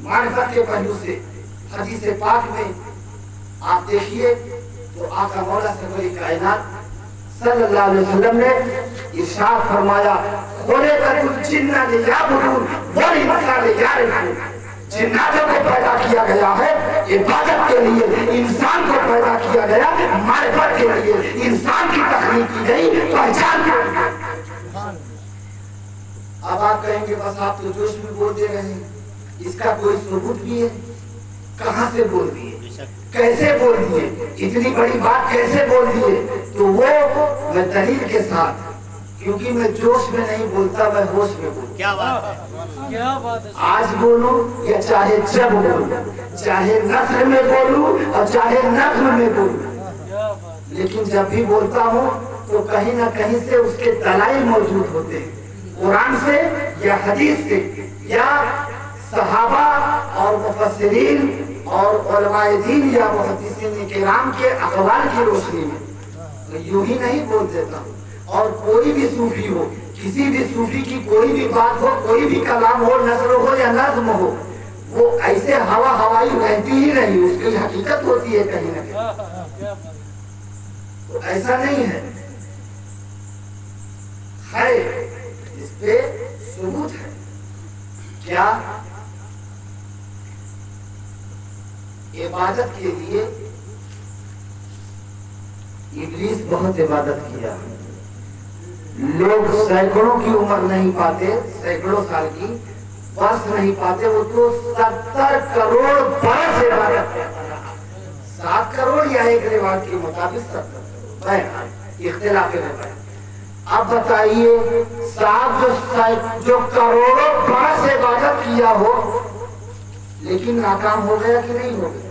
मारिफत के पहलू से हदीस पाक में आप देखिए तो आका मौला सरवरी कायनात सल्लल्लाहु अलैहि वसल्लम ने इरशाद फरमाया, खुलिक़तुल जिन्ना लियअबुदून वल इंसा लियअरिफून। जिन्नातों को पैदा किया गया है इबादत के लिए, इंसान को पैदा किया गया मारिफत के लिए। इंसान की तखलीक की गई पहचान के लिए। अब आप कहेंगे बस आप तो जोश में बोल दे रहे हैं, इसका कोई सबूत भी है? कहां से बोल दिए, कैसे बोल दिए, इतनी बड़ी बात कैसे बोल दिए? तो वो मैं दलील के साथ, क्योंकि मैं जोश में नहीं बोलता, मैं होश में बोलता। क्या बात है, क्या बात है। आज बोलूं या चाहे जब बोलूं, चाहे नस्ल में बोलूं और चाहे नस्ल में बोलूं, लेकिन जब भी बोलता हूं तो कहीं ना कहीं से उसके दलाइल मौजूद होते हैं, कुरान से या हदीस से या सहाबा और मुफस्सिरीन और उलमाए दीन या मुहद्दिसीन किराम के अक़वाल की रोशनी में। तो यूं ही नहीं बोल देता हूं। और कोई भी सूफी हो, किसी भी सूफी की कोई भी बात हो, कोई भी कलाम हो, नस्र हो या नज़्म हो, वो ऐसे हवा हवाई रहती ही नहीं, उसकी हकीकत होती है कहीं ना कहीं। तो ऐसा नहीं है, इस पे सबूत है। क्या इबादत के लिए इब्लीस बहुत इबादत किया। लोग सैकड़ों की उम्र नहीं पाते, सैकड़ों साल की वर्ष नहीं पाते, वो तो 70 करोड़ वर्ष इबादत करता रहा। 7 करोड़ या एक रिवाज के मुताबिक 70 करोड़, इख्तिलाफ है। अब बताइए साहब, जो करोड़ों वर्ष इबादत किया हो लेकिन नाकाम हो गया कि नहीं हो गया?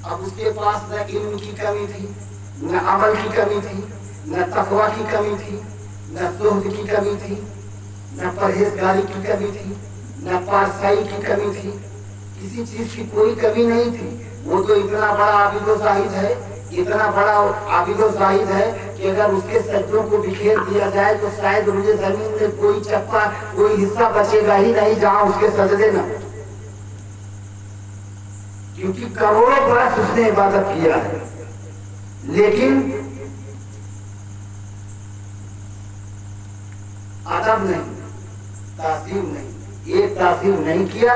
अब उसके पास न इल्म की कमी थी, न अमल की कमी थी, न तकवा की कमी थी, न ज़ुहद की कमी थी, न परहेजगारी की कमी थी, न पारसाई की कमी थी, किसी चीज की कोई कमी नहीं थी। वो तो इतना बड़ा आबिद ज़ाहिद है, इतना बड़ा आबिद ज़ाहिद है कि अगर उसके सज्जों को बिखेर दिया जाए तो शायद मुझे जमीन में कोई चप्पा, कोई हिस्सा बचेगा ही नहीं जहां उसके सजदे न, क्योंकि करोड़ों बरस उसने इबादत किया है। लेकिन अदब नहीं, ताज़ीम नहीं, ये ताज़ीम नहीं किया।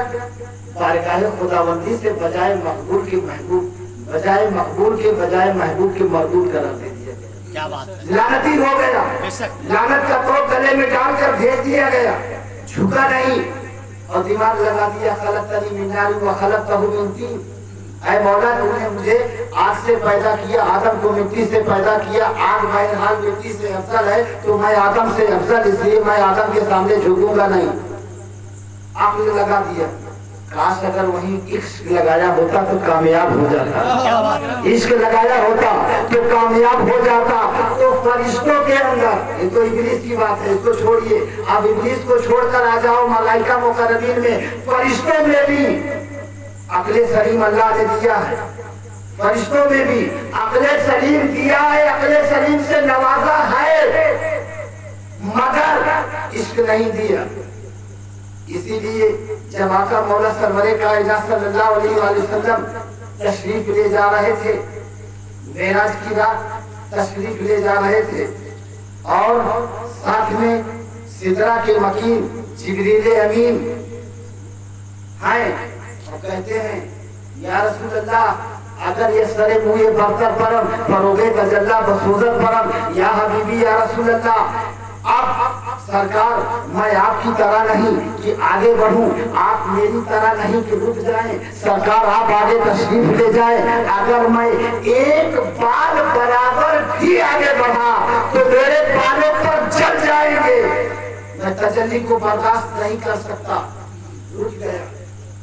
बारगाह खुदाबंदी से बजाय मकबूल के महबूब, बजाय मकबूल के बजाय महबूब के मरदूद करार दे दिया गया। क्या बात है, लानती हो गया। लानत का तोप गले में डालकर भेज दिया गया, झुका नहीं और दिमाग लगा दिया खलक़तनी मिन नार व खलक़तहु मिन तीन। اے مولا تو نے مجھے آگ سے پیدا کیا، آدم کو مٹی سے پیدا کیا، آگ بہرحال مٹی سے افضل ہے تو میں آدم سے افضل، اس لیے میں آدم کے سامنے جھکوں گا نہیں۔ عقل لگا دیا، کاش اگر وہیں عشق لگایا ہوتا تو کامیاب ہو جاتا، عشق لگایا ہوتا تو کامیاب ہو جاتا۔ تو فرشتوں کے اندر، یہ تو ابلیس کی بات ہے، اس کو چھوڑیے، اب ابلیس کو چھوڑ کر آ جاؤ ملائکہ مقربین میں، فرشتوں میں بھی عقل سلیم اللہ نے دیا ہے، فرشتوں میں بھی عقل سلیم دیا ہے، عقل سلیم سے نوازا ہے، مگر عشق نہیں دیا۔ اسی لیے جب آقا مولا سرور کائنات صلی اللہ علیہ وآلہ وسلم تشریف لے جا رہے تھے، معراج کی رات تشریف لے جا رہے تھے، اور ساتھ میں سدرہ کے مکین جبریل امین ہیں، اور کہتے ہیں یا رسول اللہ اگر یہ سر موئے برتر پرم فروغ تجلہ بسوزت پرم، یا حبیبی یا رسول اللہ اب سرکار میں آپ کی طرح نہیں کہ آگے بڑھوں، آپ میری طرح نہیں کہ رک جائیں، سرکار آپ آگے تشریف لے جائیں، اگر میں ایک بال برابر بھی آگے بڑھا تو میرے بالوں پر جل جائیں گے، میں تجلی کو برداشت نہیں کر سکتا۔ رک گیا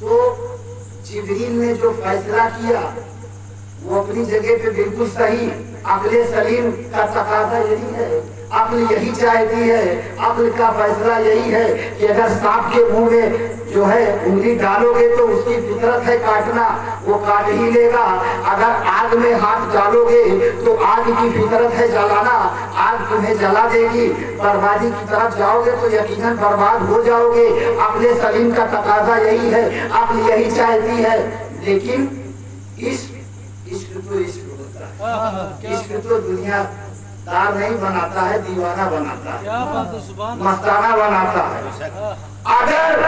تو جبریل نے جو فیصلہ کیا وہ اپنی جگہ پہ بالکل صحیح، عقل سلیم کا تقاضا یہی ہے، عقل یہی چاہتی ہے، عقل کا فیصلہ یہی ہے کہ اگر سانپ کے منہ میں جو ہے انگلی ڈالو گے تو اس کی فطرت ہے کاٹنا، وہ کاٹ ہی لے گا، اگر آگ میں ہاتھ ڈالو گے تو آگ کی فطرت ہے جلانا، آگ تمہیں جلا دے گی، بربادی کی طرف جاؤ گے تو یقیناً برباد ہو جاؤ گے۔ عقل سلیم کا تقاضا یہی ہے، عقل یہی چاہتی ہے، لیکن عشق تو عشق ہوتا ہے، عشق تو دنیا دار نہیں بناتا ہے، دیوانہ بناتا ہے، مستانہ بناتا ہے۔ اگر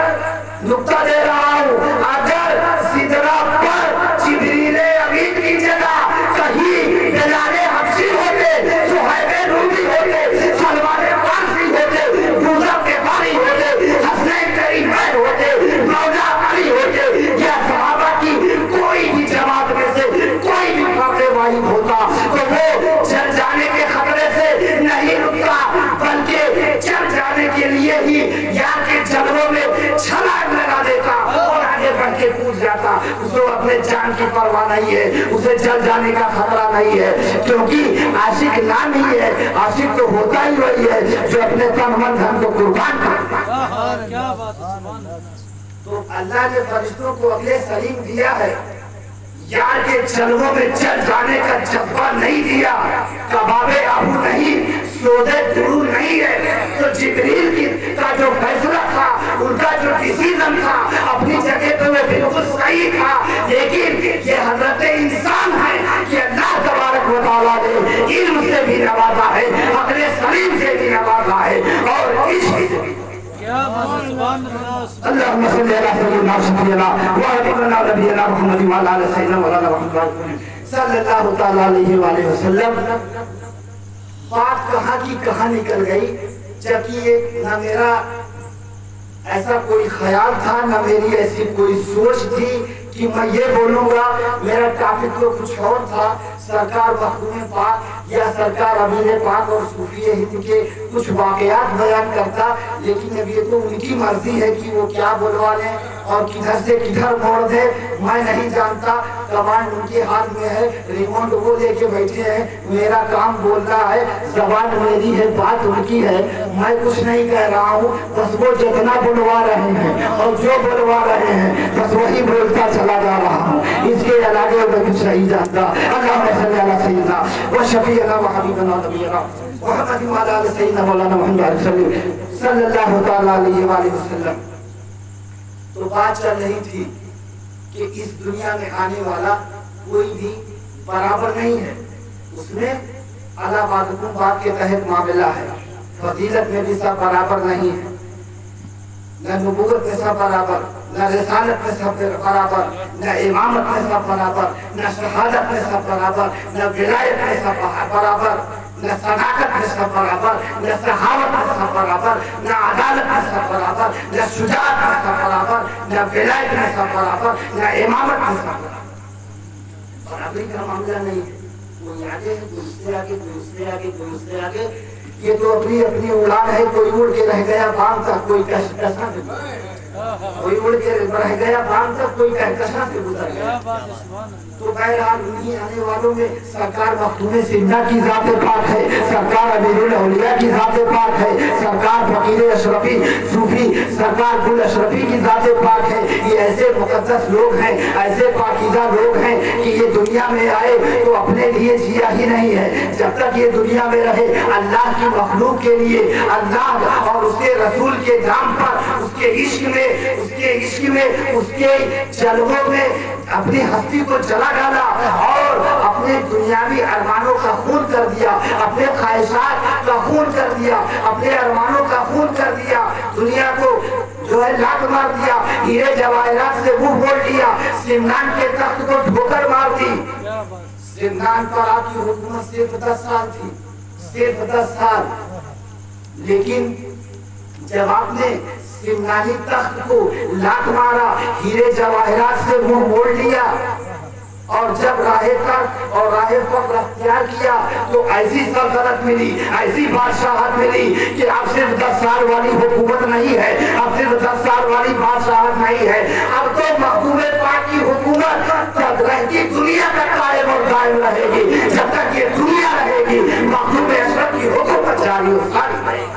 نقطہ دے رہا ہوں، اگر سدرہ پر جبریل امین کی جگہ کہیں بلال حبشی ہوتے، صہیب رومی ہوتے، سلمان فارسی ہوتے، موسیٰ غفاری ہوتے، حسنین کریمین ہوتے، مولا علی ہوتے، یا صحابہ کی کوئی بھی جماعت میں سے کوئی بھی خبر واحد ہوتا تو وہ جل جانے کے خطرے سے نہیں رکتا، بلکہ جل جانے کے لیے ہی یا کہ جلووں میں چھلانگ لگا دیتا اور آگے بڑھ کے کود جاتا۔ اسے اپنے جان کی پرواہ نہیں ہے، اسے جل جانے کا خطرہ نہیں ہے، کیونکہ عاشق نام ہی ہے، عاشق تو ہوتا ہی وہی ہے جو اپنے تن من دھن کو قربان کرتا۔ تو اللہ نے فرشتوں کو عقل سلیم دیا ہے، یار کے جلووں میں جل جانے کا جذبہ نہیں دیا، کباب آہو نہیں، سودے درو نہیں ہے۔ تو جبریل کی کا جو فیصلہ تھا، ان کا جو ڈیسیزن تھا، اپنی جگہ پہ وہ بالکل صحیح تھا، لیکن یہ حضرت انسان ہے کہ اللہ تبارک و تعالیٰ نے علم سے بھی نوازا ہے، عقل سلیم سے بھی نوازا ہے، اور عشق سے بھی۔ اللهم صل على سيدنا سيدنا وعلى نبينا محمد وعلى آل سيدنا مولانا محمد صلی اللہ تعالی علیہ وآلہ وسلم۔ بات کہاں کی کہاں نکل گئی، جبکہ نہ میرا ایسا کوئی خیال تھا، نہ میری ایسی کوئی سوچ تھی کہ میں یہ بولوں گا، میرا ٹاپک تو کچھ اور تھا، سرکار مخدوم پاک یا سرکار امین پاک اور صوفی ہند کے کچھ واقعات بیان کرتا، لیکن اب یہ تو ان کی مرضی ہے کہ وہ کیا بلوا لیں اور کدھر سے کدھر موڑ دے، میں نہیں جانتا، کمان ان کے ہاتھ میں ہے، ریموٹ وہ لے کے بیٹھے ہیں، میرا کام بولنا ہے، زبان میری ہے، بات ان کی ہے، میں کچھ نہیں کہہ رہا ہوں، بس وہ جتنا بلوا رہے ہیں اور جو بلوا رہے ہیں بس وہی بولتا چلا جا رہا ہوں، اس کے علاوہ میں کچھ نہیں جانتا۔ اللہ صلی اللہ سیدنا و شفیعنا و حبیبنا و نبینا محمد وعلی آل سیدنا مولانا محمد صلی اللہ تعالی علیہ وآلہ وسلم۔ تو بات چل رہی تھی کہ اس دنیا میں آنے والا کوئی بھی برابر نہیں ہے، اس میں اللہ بعضکم بعض کے تحت معاملہ ہے، فضیلت میں بھی سب برابر نہیں ہے، نہ نبوت میں سب برابر، نہ رسالت میں سب برابر، نہ امامت میں سب برابر، نہ شہادت میں سب برابر، نہ ولایت میں سب برابر، نہ صداقت میں سب برابر، نہ صحابت میں سب برابر، نہ عدالت میں سب برابر، نہ شجاعت میں سب برابر، نہ ولایت میں سب برابر، نہ امامت میں سب برابر۔ बराबरी का मामला नहीं है। कोई आगे है, कोई उससे आगे, कोई उससे आगे, कोई उससे आगे। ये तो अपनी अपनी उड़ान है। कोई उड़ के रह गया बाम तक, कोई कहकशां से गुजर गया। कोई उड़ के रह गया बाम तक, कोई कहकशां से गुजर गया। तो बहरहाल उन्हीं आने वालों में सरकार मखदूम सिंधा की ज़ात-ए पाक है, सरकार अमीरुल औलिया की ज़ात-ए पाक है, सरकार फकीर अशरफी सूफी सरकार गुल अशरफी की ज़ात-ए पाक है। ये ऐसे मुकद्दस लोग हैं, ऐसे पाकीज़ा लोग हैं कि ये दुनिया में आए तो अपने लिए जिया ही नहीं है। जब तक ये दुनिया में रहे अल्लाह की मखलूक के लिए, अल्लाह और उसके रसूल के नाम पर, उसके इश्क में, उसके जलवों में अपनी हस्ती को जला डाला और अपने दुनियावी अरमानों का खून कर दिया, अपने ख्वाहिशात का खून कर दिया, अपने अरमानों का खून कर दिया। दुनिया को जो है लात मार दिया, हीरे जवाहरात से मुंह मोड़ लिया, सिमनान के तख्त को ठोकर मार दी। सिमनान पर आपकी हुकूमत सिर्फ 10 साल थी, सिर्फ 10 साल। लेकिन जब आपने सिमनानी तख्त को लात मारा, हीरे जवाहरात से मुंह मोड़ लिया और जब राहे तख्त और राहे फख्र अख्तियार किया तो ऐसी सल्तनत मिली, ऐसी बादशाहत मिली कि अब सिर्फ 10 साल वाली हुकूमत नहीं है, अब सिर्फ 10 साल वाली बादशाहत नहीं है। अब तो मखदूम पाक की हुकूमत तब रहती दुनिया तक कायम और दायम रहेगी। जब तक ये दुनिया रहेगी मखदूम अशरफ की हुकूमत जारी और सारी रहेगी।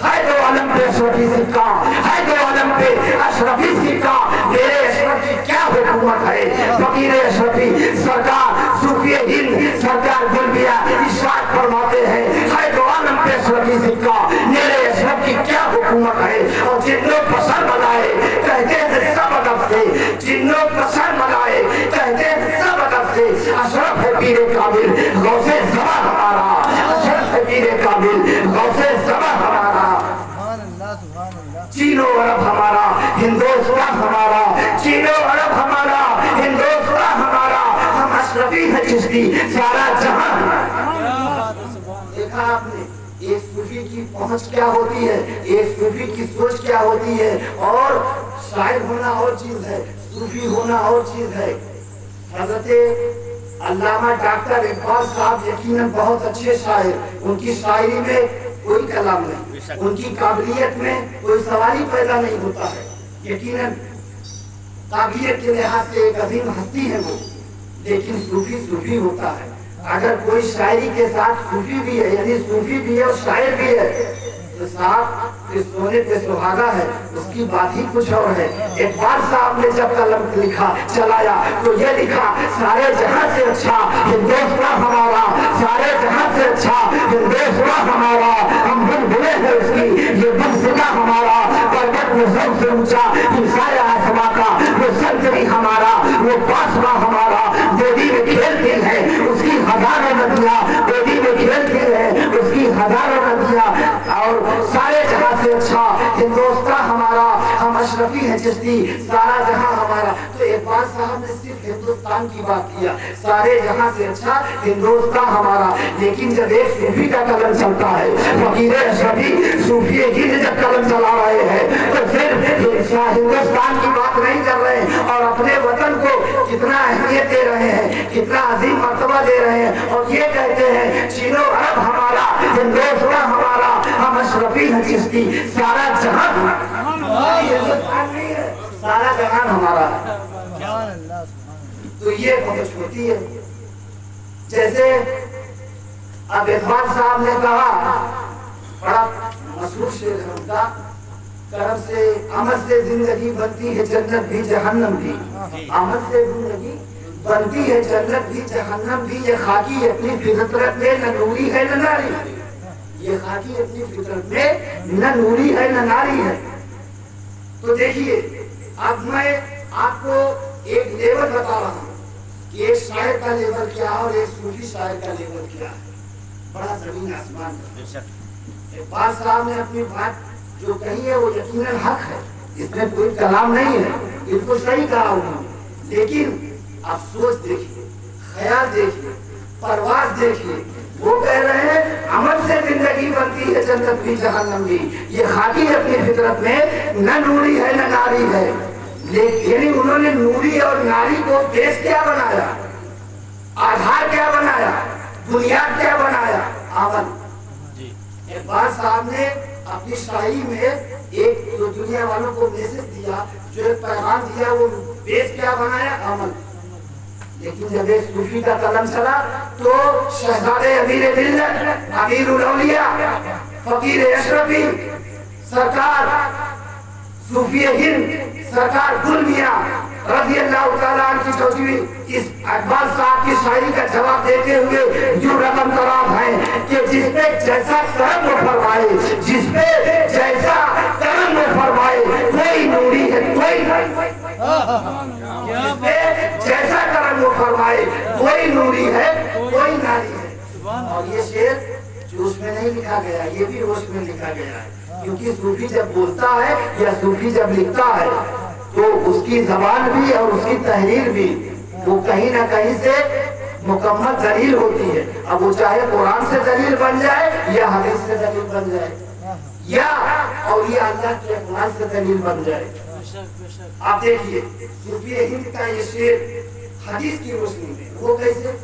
है दो आलम पे अशरफी सिक्का, है दो आलम पे अशरफी सिक्का। मेरे अशरफ की क्या हुकूमत है। फकीर अशरफी सरकार सूफी हिंद सरकार गुलबिया इरशाद फरमाते हैं, है दो आलम पे अशरफी सिक्का। मेरे अशरफ की क्या हुकूमत है। और जिन लोग पसंद बनाए कहते हैं सब अदब से, जिन लोग पसंद बनाए कहते हैं सब अदब से। अशरफ है पीरे काबिल गौसे ज़मा हमारा, अशरफ है पीरे काबिल गौसे ज़मा हमारा। चीनो अरब हमारा, हिंदुस्तान हमारा, चीनो अरब हमारा, हिंदुस्तान हमारा। हम अशरफी है चिश्ती सारा जहां। देखा आपने एक सूफी की पहुंच क्या होती है, एक सूफी की सोच क्या होती है। और शायर होना और चीज है, सूफी होना और चीज है। हजरत अल्लामा डॉक्टर इकबाल साहब यकीनन बहुत अच्छे शायर, उनकी शायरी में कोई कलाम नहीं, उनकी काबिलियत में कोई सवाल ही पैदा नहीं होता है। यकीनन काबिलियत के लिहाज से एक अजीम हस्ती है वो, लेकिन सूफी सूफी होता है। अगर कोई शायरी के साथ सूफी भी है, यानी सूफी भी है और शायर भी है, तो साहब इस सोने पे सुहागा है, उसकी बात ही कुछ और है। इकबाल साहब ने जब कलम लिखा चलाया तो ये लिखा, सारे जहां से अच्छा हिंदुस्तान हमारा, सारे जहां से अच्छा हिंदुस्तान हमारा। हम बुलबुले हैं उसकी ये बुलबुला हमारा, पर्वत में सबसे ऊंचा हिसार आसमां का वो संतरी हमारा, वो बासवा हमारा। गोदी में खेलती है उसकी हजारों नदियां, गोदी में खेलती है उसकी हजारों नदियां। और सारे जहां से अच्छा हिंदुस्तान हमारा, हम अशरफी हैं चिश्ती सारा जहां हमारा। तो इकबाल साहब ने सिर्फ हिंदुस्तान की बात किया, सारे जहां से अच्छा हिंदुस्तान हमारा। लेकिन जब एक सूफी का कलम चलता है, फकीर अशरफी सूफी हिंद जब कलम चला रहे हैं तो फिर हिंदुस्तान की बात नहीं कर रहे और अपने वतन को कितना अहमियत दे रहे हैं, कितना अजीम मर्तबा दे रहे हैं। और ये कहते हैं चीनो अरब हमारा, हिंदुस्तान हमारा, हम अशरफी हैं चिश्ती सारा जहां हिंदुस्तान नहीं है, सारा जहां हमारा है। तो ये बहुत छोटी है। जैसे अब इकबाल साहब ने कहा, बड़ा मशहूर शेर है उनका, करम से अमल से जिंदगी बनती है जन्नत भी जहन्नम भी, अमल से जिंदगी बनती है जन्नत भी जहन्नम भी। ये खाकी अपनी फितरत में न नूरी है न नारी, ये खाकी अपनी फितरत में न नूरी है न नारी है। तो देखिए अब मैं आपको एक लेवल बता रहा हूँ कि एक शायर का लेवल क्या है और एक सूफी शायर का लेवल क्या है। बड़ा जमीन आसमान का। इकबाल साहब ने अपनी बात जो कही है वो यकीनन हक है, इसमें कोई कलाम नहीं है, इसको सही कहा उन्होंने। लेकिन अफसोस देखिए, ख्याल देखिए, परवाज देखिए, वो कह रहे हैं अमल से जिंदगी बनती है जन्नत भी जहन्नम भी। ये खाकी अपनी फितरत में न नूरी है न नारी है, लेकिन उन्होंने नूरी और नारी को बेस क्या बनाया, आधार क्या बनाया, बुनियाद क्या बनाया, अमल। इकबाल साहब ने अपनी शायरी में एक जो दुनिया वालों को मैसेज दिया, जो एक पैगाम दिया, वो बेस क्या बनाया, अमल। लेकिन जब एक सूफी का कलम चला तो शहजादे अमीर मिल्लत, अमीरुल औलिया, फकीर अशरफी सरकार, सूफी हिंद सरकार गुल मियां रज़ी अल्लाह तआला अन्हु की चौथी इस इकबाल साहब की शायरी का जवाब देते हुए जो रकम तराब है कि जिसपे जैसा करम वो फरमाए, जिसपे जैसा करम वो फरमाए, कोई नूरी है कोई नहीं, जिसपे जैसा करम वो फरमाए, कोई नूरी है कोई नारी है। और ये शेर जोश में नहीं लिखा गया, ये भी होश में लिखा गया है, क्योंकि सूफी जब बोलता है या सूफी जब लिखता है तो उसकी जबान भी और उसकी तहरीर भी वो कहीं ना कहीं से मुकम्मल दलील होती है। अब वो चाहे कुरान से दलील बन जाए या हदीस से दलील बन जाए या और ये अल्लाह के कुरान से दलील बन जाए। आप देखिए सूफी हिंद का ये शेर हदीस की रोशनी में, वो कैसे,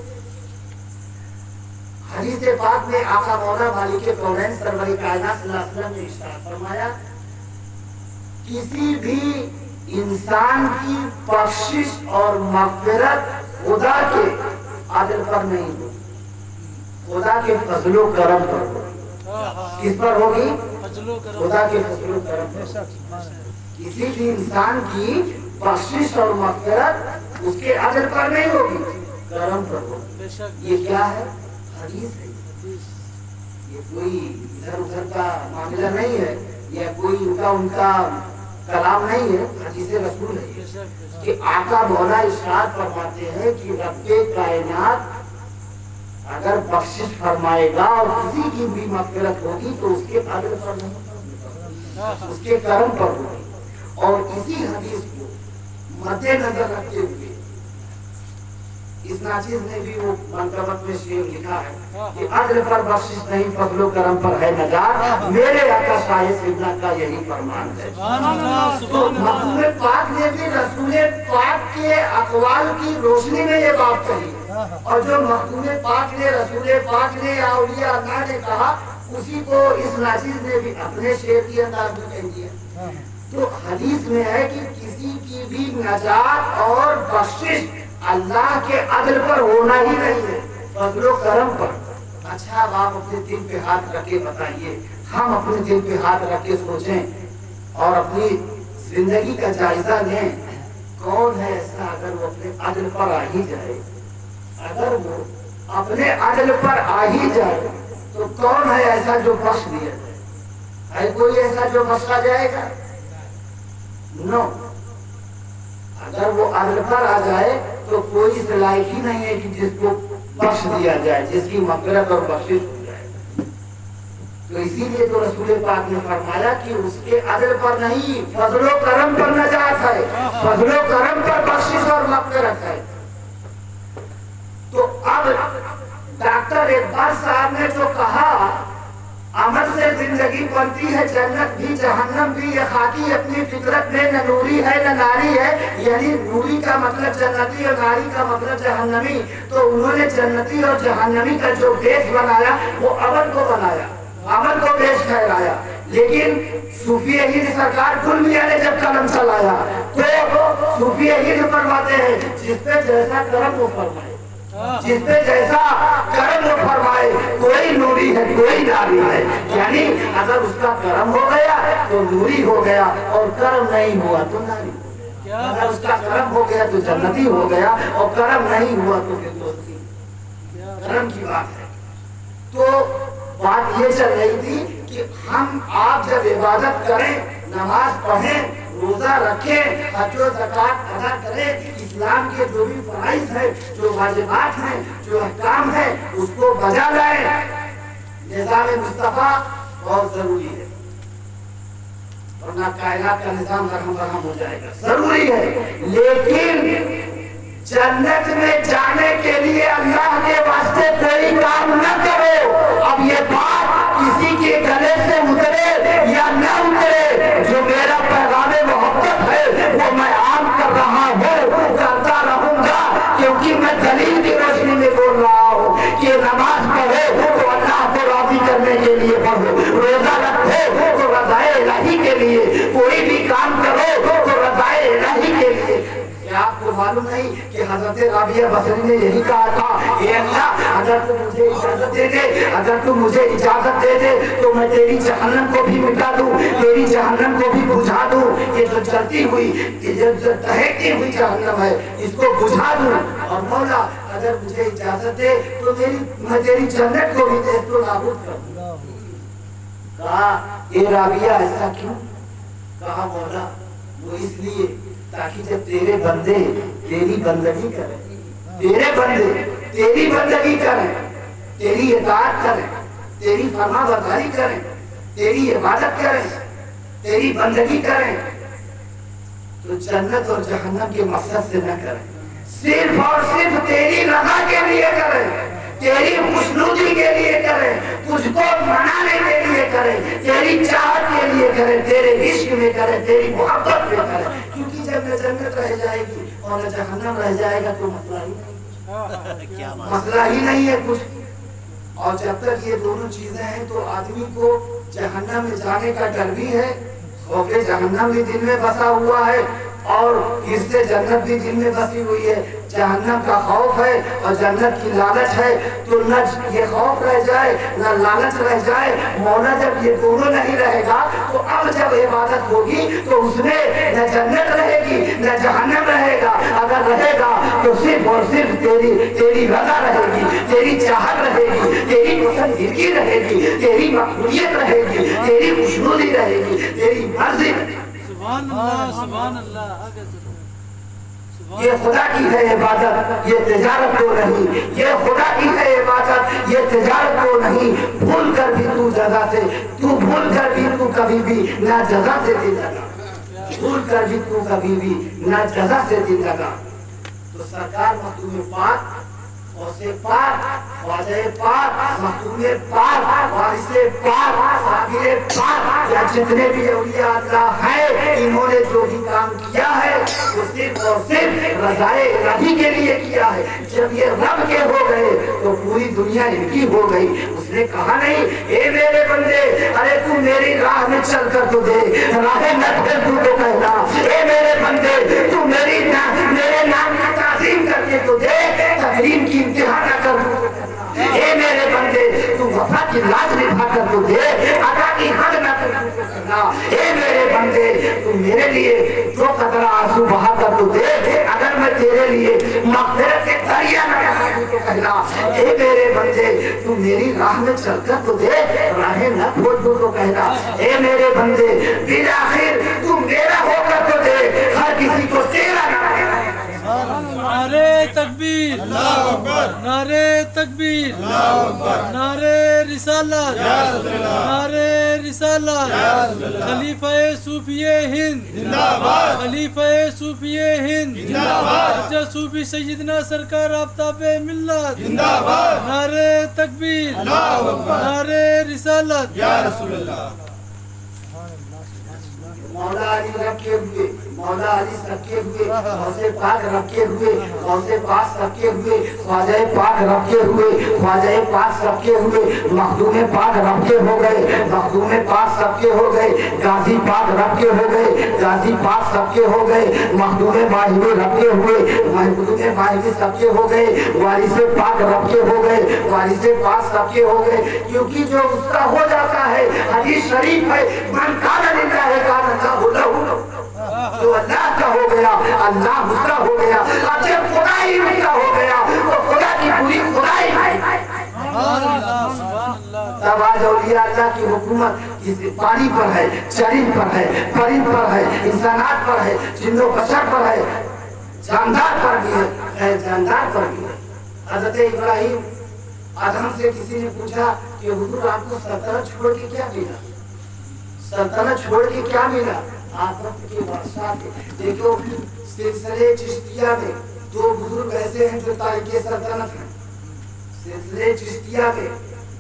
हदीस पाक में आका मौला मालिक कौनैन सरवर कायनात सल्लल्लाहु अलैहि वसल्लम ने इरशाद फरमाया, किसी भी इंसान की बख्शिश और मग़फ़िरत खुदा के आदल पर नहीं होगी, खुदा के फजलो करम पर होगी। किस पर होगी, खुदा के फजलो करम पर। किसी भी इंसान की बख्शिश और मग़फ़िरत उसके आदल पर नहीं होगी, करम पर होगी। ये क्या है, हदीस है, ये कोई इधर उधर का मामला नहीं है, या कोई उनका कलाम नहीं है, हदीस रसूल है कि आका मौला इरशाद फरमाते हैं कि रब्बे कायनात अगर बख्शिश फरमाएगा और किसी की भी मग़फ़िरत होगी तो उसके अदल पर नहीं, उसके करम पर होगी। और इसी हदीस को मद्देनजर रखते हुए इस नाचिज ने भी वो मंकबत में शेर लिखा है कि अदल पर बख्शिश नहीं, फजलो करम पर है नजात, मेरे आका शाह सिद्दीक़ का यही फरमान है। तो मखदूम पाक ने भी रसूल पाक के अक़वाल की रोशनी में ये बात कही, और जो मखदूम पाक ने रसूल पाक ने या औलिया अल्लाह ने कहा, उसी को इस नाचिज ने भी अपने शेर के अंदाज में कह दिया। तो हदीस में है कि किसी की भी नजात और बख्शिश अल्लाह के अदल पर होना ही नहीं है, फजलो करम पर। अच्छा अब आप अपने दिल पे हाथ रखे बताइए, हम अपने दिल पे हाथ रखे सोचें और अपनी जिंदगी का जायजा लें, कौन है ऐसा अगर वो अपने अदल पर आ ही जाए, अगर वो अपने अदल पर आ ही जाए तो कौन है ऐसा जो बख्श दिया जाए, है कोई ऐसा जो बख्शा जाएगा? नो। अगर वो अदल पर आ जाए तो कोई इस लायक ही नहीं है कि जिसको बख्श दिया जाए, जिसकी मग़फ़िरत और बख्शिश हो जाए। तो इसीलिए तो रसूल पाक ने फरमाया कि उसके अदल पर नहीं, फजलो करम पर नजात है, फजलो करम पर बख्शिश और मग़फ़िरत है। तो अब डॉक्टर इकबाल साहब ने जो कहा, अमल से जिंदगी बनती है जन्नत भी जहन्नम भी, ये खाकी अपनी फितरत में न नूरी है न नारी है, यानी नूरी का मतलब जन्नती और नारी का मतलब जहन्नमी। तो उन्होंने जन्नती और जहन्नमी का जो बेस बनाया वो अमल को बनाया, अमल को बेस ठहराया। लेकिन सूफी हिंद सरकार गुल मियां ने जब कलम चलाया तो सूफी हिंद फरमाते हैं, जिसपे जैसा करम वो फरमाए, जिसपे जैसा करम वो फरमाए, कोई नूरी है कोई नारी है। यानी अगर उसका करम हो गया तो नूरी हो गया, और करम नहीं हुआ तो नारी हो गया। अगर उसका करम हो गया तो जन्नती हो गया, और करम नहीं हुआ तो फिर दोस्ती। करम की बात है। तो बात ये चल रही थी कि हम आप जब इबादत करें, नमाज पढ़ें, रोजा रखें, हज और ज़कात अदा करें, इस्लाम के जो भी फराइज है, जो वाजिबात हैं, जो अहकाम है, उसको बजा लाएं। निज़ाम मुस्तफा बहुत जरूरी है, वरना कायनात का निज़ाम रहम हो जाएगा। जरूरी है, लेकिन जन्नत में जाने के लिए अल्लाह के वास्ते कोई काम न करो। अब ये बात किसी के गले से उतरे या न उतरे, जो मेरा पैगाम मोहब्बत है वो मैं आम मालूम नहीं कि हजरत राबिया बसरी ने यही कहा था, ए अल्लाह अगर तू मुझे इजाजत दे दे, अगर तू मुझे इजाजत दे दे तो मैं तेरी जहन्नम को भी मिटा दूं, तेरी जहन्नम को भी बुझा दूं। ये जो जलती हुई, ये जो दहकती हुई जहन्नम है, इसको बुझा दूं। और मौला अगर मुझे इजाजत दे तो मैं तेरी जन्नत को भी देख तो नाबूद कर दूं। कहा ए राबिया ऐसा क्यों? कहा मौला वो इसलिए ताकि जब तेरे बंदे तेरी बंदगी करें, तेरे बंदे तेरी बंदगी करें, तेरी इताअत करें, तेरी फरमाबरदारी करें, तेरी इबादत करें, तेरी बंदगी करें, तो जन्नत और जहन्नम के मकसद से न करें, सिर्फ और सिर्फ तेरी रज़ा के लिए करें, तेरी खुशनुदी के लिए करें, तुझको मनाने के लिए करें, तेरी चाहत के लिए करें, तेरे इश्क में करें, तेरी मोहब्बत में करें। क्योंकि जब न जन्नत रह जाएगी और न जहन्नम रह जाएगा तो मसला ही नहीं, मसला ही नहीं है कुछ। और जब तक ये दोनों चीजें हैं तो आदमी को जहन्नम में जाने का डर भी है, खौफे जहन्नम भी दिल में बसा हुआ है और इससे जन्नत भी दिल में बसी हुई है। जहन्नम का खौफ है और जन्नत की लालच है, तो न ये खौफ रह जाए न लालच रह जाए। मौला जब ये दोनों नहीं रहेगा तो अब जब इबादत होगी तो उसमें न जन्नत रहेगी न जहन्नम रहेगा। अगर रहेगा तो सिर्फ और सिर्फ तेरी रज़ा रहेगी, तेरी चाहत रहेगी, तेरी पसंदीदगी रहेगी, तेरी मकबूलियत रहेगी, तेरी खुशनुदी रहेगी, तेरी मर्जी रहेगी। सुभान अल्लाह, सुभान अल्लाह। ये खुदा की है इबादत, ये तिजारत तो नहीं, ये खुदा की है इबादत, ये तिजारत तो नहीं। भूल कर भी तू जगह से, तू भूल कर भी तू कभी भी ना जगह से दिल लगा, भूल कर भी तू कभी भी ना जगह से दिल लगा। तो सरकार मखदूम पाक, औसे पाक, ख्वाजा पाक, मखदूम पाक, वारिसे पाक, साबिर पाक, या जितने भी औलिया अल्लाह हैं, इन्होंने जो भी काम किया है वो सिर्फ और सिर्फ रज़ाए इलाही के लिए किया है। जब ये रब के हो गए तो पूरी दुनिया इनकी हो गई। उसने कहा नहीं ए मेरे बंदे, अरे तू मेरी राह में चल कर तो दे, राह न फिर तू तो कहना, ए मेरे बंदे तू मेरे नाम की ताज़ीम करके तो दे, तकरीम की इंतहा न कर। ए मेरे बंदे तू वफा की लाज निभा कर तो दे, अदा की हद न करना। ए मेरे बंदे तू मेरे लिए जो कतरा आंसू बहा कर तो दे, अगर मैं तेरे लिए मग़फ़िरत के दरिया न बहा तो कहना। ए मेरे बंदे तू मेरी राह में चलकर तो दे, राहें न खोज तो कहना। ए मेरे बंदे फिर आखिर तू मेरा होकर तो दे, हर किसी को तेरा न कहना। नारे तकबीर, नारे तकबीर, नारे रिसालत, नारे रिसालत। खलीफा सूफिये हिंद जिंदाबाद, खलीफा सूफिये हिंद जिंदाबाद, हज़रत सूफी सैयदना सरकार आफ्ताबे मिल्लत जिंदाबाद। नारे तकबीर, नारे रिसालत, या रसूल अल्लाह। मौला अली रखे हुए, मौला अली रखे हुए, गौसे पाक रखे हुए, गौसे पास रखे हुए, ख्वाजा पाक रखे हुए, ख्वाजा पाक रखे हुए, मखदूम पाक रखे हो गए, मखदूम पाक रखे हो गए, गाजी पाक रखे हो गए, गाजी पाक रखे हो गए, मखदूम बाहिबी रखे हुए, महमूदूम बाहिबी रखे हो गए, वारिसे पाक रखे हो गए, वारिसे पाक रखे हो गए। क्योंकि जो उसका हो जाता है, हदीस शरीफ है, मन काना लिल्लाह है काना तो अल्लाह का हो गया, अल्लाह उसका हो गया। अच्छा खुदा ही उसका हो गया तो खुदा की पूरी खुदाई तब आज औलिया अल्लाह की हुकूमत पानी पर है, जमीन पर है, परिंद पर है, इंसानात पर है, जिन्नो बशर पर है, जानदार पर भी है, जानदार पर भी है। हज़रत इब्राहिम आदम से किसी ने पूछा कि हुजूर आपको सल्तनत छोड़ के क्या मिला, सल्तनत छोड़ के क्या मिला? आप के बादशाह थे। देखो सिलसिले चिश्तिया में दो बुजुर्ग ऐसे हैं जो तारिके सल्तनत हैं, सिलसिले चिश्तिया में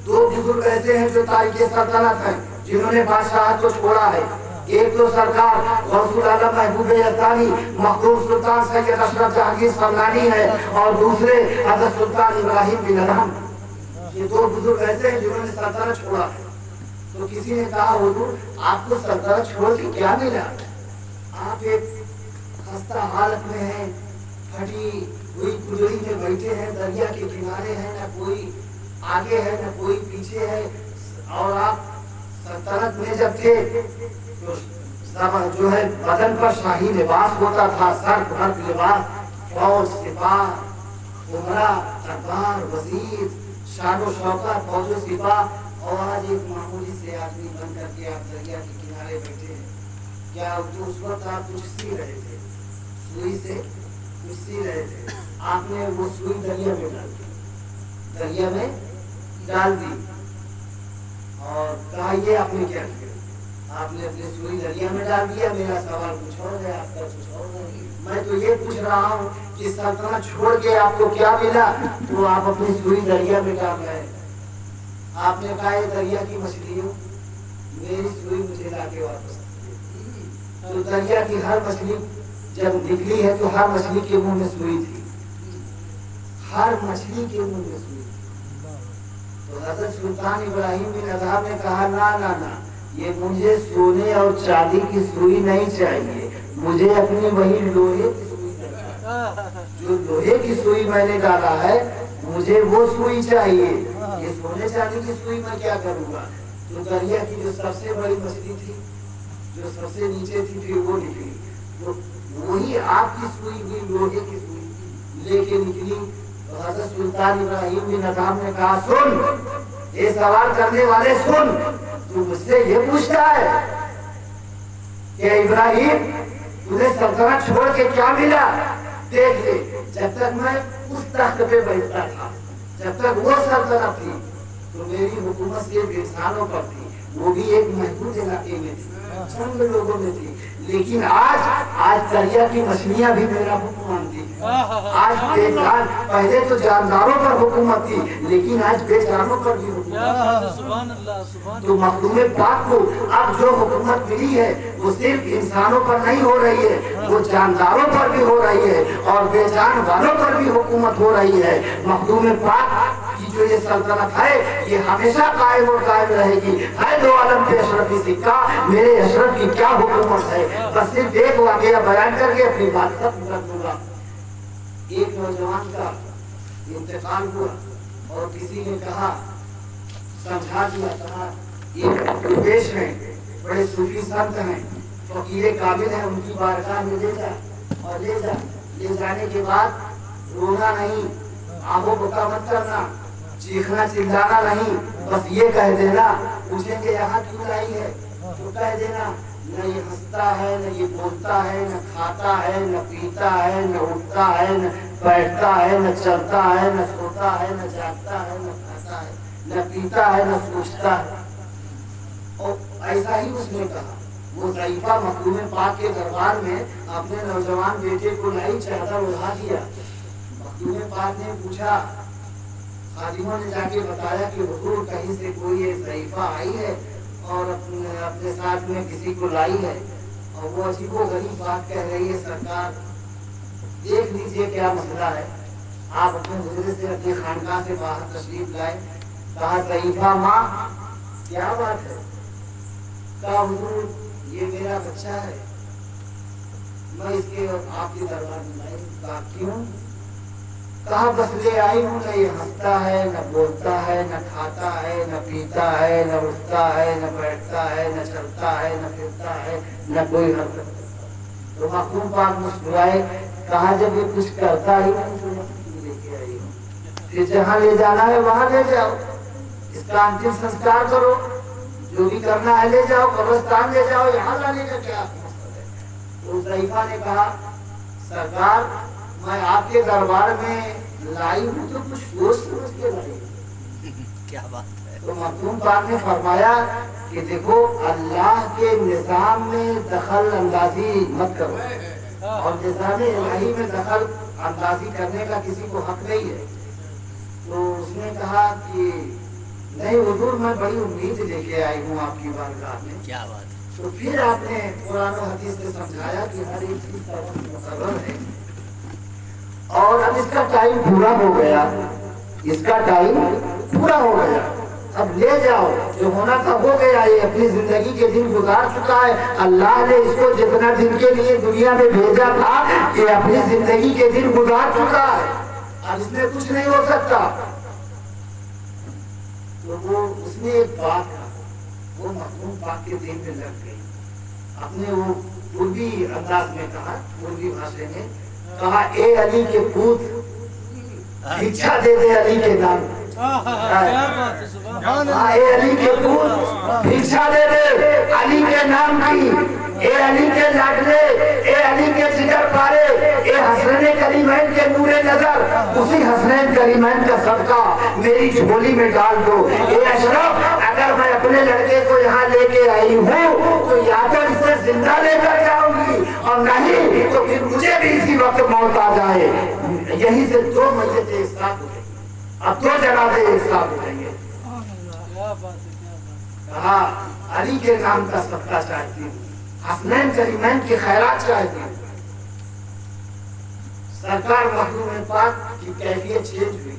दो बुजुर्ग ऐसे हैं जो तारिके सल्तनत हैं, जिन्होंने बादशाह को छोड़ा है। एक तो सरकार गौसुल आलम महबूब यज़दानी मखदूम सुल्तान सैयद अशरफ जहांगीर फरमानी है, और दूसरे हज़रत सुल्तान इब्राहिम बिन अदहम। ये दो बुजुर्ग ऐसे हैं जिन्होंने सल्तनत छोड़ा है। तो किसी ने कहा हुजूर आपको सल्तनत छोड़ के क्या मिला? आप एक खस्ता हालत में हैं, फटी हुई कुजड़ी में बैठे हैं, दरिया के किनारे हैं, न कोई आगे है न कोई पीछे है। और आप सल्तनत में जब थे तो सब जो है बदन पर शाही लिबास होता था, सर पर लिबास, फौज सिपाह उमरा दरबार वजीर शानो शौकत फौजो सिपाह। और आज एक मामूली से आदमी बन करके आप दरिया के किनारे बैठे हैं। क्या उस वक्त आप कुछ सी रहे थे, सुई से कुछ सी रहे थे, आपने वो सुई दरिया में डाल दी, दरिया में डाल दी और कहा ये आपने क्या किया? आपने अपनी सुई दरिया में डाल दिया। मेरा सवाल कुछ और है, आपका कुछ और है। मैं तो ये पूछ रहा हूँ कि सल्तनत छोड़ के आपको क्या मिला तो आप अपनी सुई दरिया में डाल रहे हैं। आपने कहा ये दरिया की मछलियों मेरी सुई मुझे लाके वापस दीजिए। तो दरिया की हर मछली जब निकली है तो हर मछली के मुंह में सुई थी, हर मछली के मुंह में सुई। तो हजरत सुल्तान इब्राहिम बिन अदहम ने कहा ना ना ना, ये मुझे सोने और चांदी की सुई नहीं चाहिए, मुझे अपनी वही लोहे की सुई चाहिए। जो लोहे की सुई मैंने डाला है मुझे वो सुई चाहिए। ये सोने चांदी की सुई मैं क्या करूँगा? तो दरिया की जो सबसे बड़ी मछली थी, जो सबसे नीचे थी, फिर वो निकली। तो वही आपकी सुई हुई लोहे की सुई लेके निकली। तो हज़रत सुल्तान इब्राहिम बिन अदहम ने कहा सुन, ये सवाल करने वाले सुन, तू मुझसे ये पूछता है कि इब्राहिम तुझे सल्तनत छोड़ के क्या मिला? देख ले, जब तक मैं उस तख्त पे बैठता था, जब तक वो सल्तनत थी तो मेरी हुकूमत सिर्फ इंसानों पर थी, वो भी एक महदूद इलाके में थी, चंद लोगों में थी। लेकिन आज दरिया की मछलियां भी मेरा हुक्म मानती है। आज बेजान, पहले तो जानदारों पर हुकूमत थी लेकिन आज बेजानों पर भी हुकूमत। तो मखदूम पाक को अब जो हुकूमत मिली है वो सिर्फ इंसानों पर नहीं हो रही है, वो जानदारों पर भी हो रही है और बेजान वालों पर भी हुकूमत हो रही है। मखदूम पाक की जो ये सल्तनत है ये हमेशा कायम और कायम रहेगी। है दो आलम पे अशरफी सिक्का, मेरे अशरफ की क्या हुकूमत है? बस सिर्फ एक वाकया बयान करके अपनी बात खत्म कर दूंगा। एक नौजवान का इंतकाल हुआ और किसी ने कहा, समझा दिया, कहा ये दुर्वेश हैं, बड़े सूफी संत हैं, फकीर काबिल हैं, उनकी बारगाह में ले जा और ले जाने के बाद रोना नहीं, आहो बका मत करना, चीखना चिल्लाना नहीं, बस ये कह देना, पूछेंगे यहाँ क्यों लाई है तो कह देना न ये हंसता है, न ये बोलता है, न खाता है, न पीता है, न उठता है, न बैठता है, न चलता है, न सोता है, न जागता है, न खाता है, न पीता है, न सोचता है। और ऐसा ही उसने कहा। वो ज़ईफ़ा मखदूम पाक के दरबार में अपने नौजवान बेटे को लाई, चादर उड़ा दिया। मखदूम पाक ने पूछा, खादिमों ने जाके बताया कि हुजूर कहीं से कोई ज़ईफ़ा आई है और अपने साथ में किसी को लाई है और वो अजीबोगरीब बात कह रही है, सरकार देख लीजिए क्या मसला है, आप अपने हुजूर से अपने खानकाह से बाहर तशरीफ लाए। कहा ज़ईफ़ा माँ क्या बात है? कहा हुजूर ये मेरा बच्चा है, मैं इसके आपके दरबार में लाई। कहा क्यों? कहा बस ले आई हूँ, न ये हंसता है, न बोलता है, न खाता है, न पीता है, न उठता है, न बैठता है, न चलता है, न फिरता है, न कोई हरकत। तो मखदूम पाक मुस्कुराए, कहा जब ये कुछ करता ही नहीं तो लेके आई हूँ, फिर जहाँ ले जाना है वहाँ ले जाओ, इसका अंतिम संस्कार करो, जो भी करना है ले जाओ, कब्रिस्तान ले जाओ, यहाँ लाने का क्या मकसद है? तो ज़ईफ़ा ने कहा सरकार मैं आपके दरबार में लाई हूँ तो कुछ सोच समझ के लाई। क्या बात है? तो मखदूम पाक ने फरमाया कि देखो अल्लाह के निज़ाम में दखल अंदाजी मत करो और निज़ाम इलाही में दखल अंदाजी करने का किसी को हक नहीं है। तो उसने कहा कि नहीं हुजूर मैं बड़ी उम्मीद लेके आई हूँ आपकी बारगाह में। क्या बात? तो फिर आपने कुरान और हदीस से समझाया कि हर एक चीज का मुकर्रर है और अब इसका टाइम पूरा हो गया, इसका टाइम पूरा हो गया। اب لے جاؤ، جو ہونا تھا ہو گیا، یہ اپنی زندگی کے دن گزار چکا ہے، اللہ نے اس کو جتنا دن کے لیے دنیا میں بھیجا تھا یہ اپنی زندگی کے دن گزار چکا ہے، اب اس میں کچھ نہیں ہو سکتا۔ تو وہ اس نے ایک بات کہا، وہ مخدوم پاک کے دل میں لگ گئی، اپنے وہ اردی انداز میں کہا، اردی بھاشے میں کہا، اے علی کے پوت بھکشا دے دے علی کے نام، اے علی کے پوت بھکشا دے دے علی کے نام کی، اے علی کے لاڈلے، اے علی کے جگر پارے، اے حسنین کریمین کے نور نظر، اسی حسنین کریمین کا صدقہ میری جھولی میں ڈال دو۔ اے اشرف، اگر میں اپنے لڑکے کو یہاں لے کے آئی ہوں تو یا تو اسے زندہ لے کر جاؤں گی، اور نہیں تو پھر مجھے بھی اسی وقت موت آ جائے۔ یہی سے دو میتیں ایک ساتھ ہو گئی، اب دو جنازے ایک ساتھ ہو جائیں گے۔ کہا علی کے نام کا صدقہ چاہتی ہوں، حسنین کریمین کی خیرات چاہتی ہوں۔ سرکار مخدوم پاک کی کیفیت چینج ہوئی،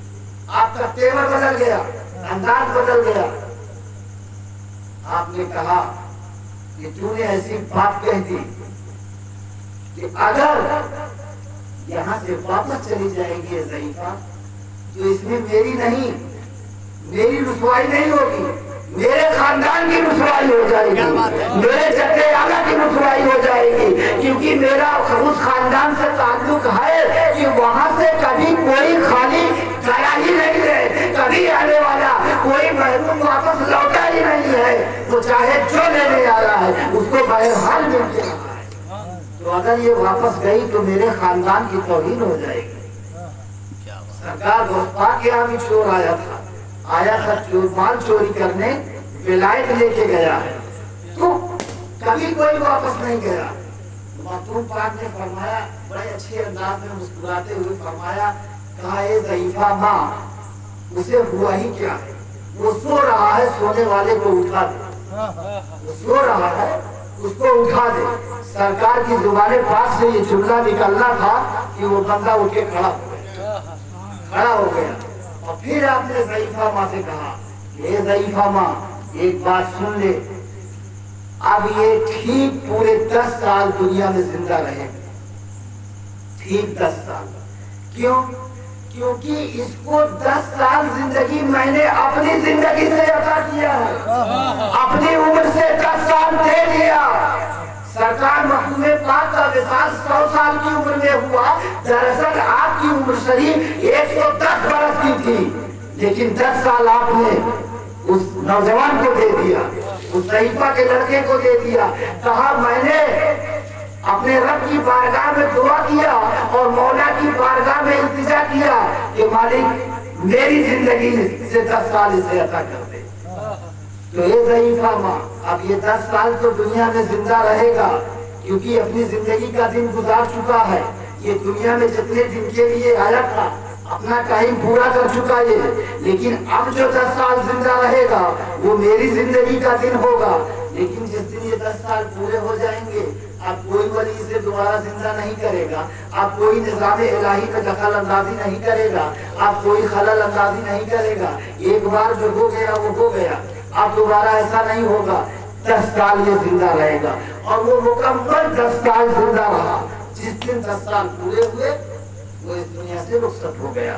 آپ کا تیور بدل گیا، انداز بدل گیا۔ آپ نے کہا کہ تو نے ایسی بات کہہ دی کہ اگر یہاں سے واپس چلی جائے گی ضعیفہ تو اس میں میری نہیں، میری رسوائی نہیں ہوگی، میرے خاندان کی رسوائی ہو جائے گی، میرے جدے آقا کی رسوائی ہو جائے گی، کیونکہ میرا اس خاندان سے تعلق ہے کہ وہاں سے کبھی کوئی خالی گیا ہی نہیں ہے، کبھی آنے والا کوئی محروم واپس لوٹا ہی نہیں ہے، وہ چاہے جو لینے آ رہا ہے اس کو بہرحال مل کے رہا ہے، تو اگر یہ واپس گئی تو میرے خاندان کی توہین ہو جائے گی۔ سرکار غصہ کے یہاں بھی چور آیا تھا، آیا تھا مال چوری کرنے، ولایت لے کے گیا ہے، تو کبھی کوئی واپس نہیں گیا۔ مخدوم پاک نے فرمایا، بڑے اچھے انداز میں مسکراتے ہوئے فرمایا، کہا اے ضعیفہ ماں، اسے ہوا ہی کیا ہے، وہ سو رہا ہے، سونے والے کو اٹھا دے، وہ سو رہا ہے اس کو اٹھا دے۔ سرکار کی زبان پاک سے یہ جملہ نکلنا تھا کہ وہ بندہ اٹھ کے کھڑا ہو گیا، اور پھر آپ نے ضعیفہ ماں سے کہا، اے ضعیفہ ماں ایک بات سن لے، اب یہ ٹھیک پورے 10 سال دنیا میں زندہ رہے، ٹھیک 10 سال، کیوں؟ کیونکہ اس کو 10 سال زندگی میں نے اپنی زندگی سے عطا کیا ہے، اپنی عمر سے 10 سال دے دیا۔ سرکار مخدوم پاک کا وصال 100 سال کی عمر میں ہوا، دراصل آپ کی عمر شریف 110 برس کی تھی، لیکن 10 سال آپ نے اس نوجوان کو دے دیا، اس ضعیفہ کے لڑکے کو دے دیا۔ کہا میں نے اپنے رب کی بارگاہ میں دعا کیا اور مولا کی بارگاہ میں التجا کیا کہ مالک میری زندگی سے 10 سال اسے عطا کر دے۔ تو اے ضعیفہ ماں، اب یہ 10 سال تو دنیا میں زندہ رہے گا، کیونکہ اپنی زندگی کا دن گزار چکا ہے، یہ دنیا میں جتنے دن کے لیے آیا تھا اپنا ٹائم پورا کر چکا ہے، لیکن اب جو 10 سال زندہ رہے گا وہ میری زندگی کا دن ہوگا۔ لیکن جس دن یہ 10 سال پورے ہو جائیں گے اب کوئی ولی اسے دوبارہ زندہ نہیں کرے گا، اب کوئی نظام الہی میں دخل اندازی نہیں کرے گا، اب کوئی خلل اندازی نہیں کرے گا، ایک بار جو ہو گیا وہ ہو گیا، اب دوبارہ ایسا نہیں ہوگا۔ 10 سال یہ زندہ رہے گا، اور وہ مکمل 10 سال زندہ رہا۔ جس دن 10 سال پورے ہوئے وہ اس دنیا سے رخصت ہو گیا۔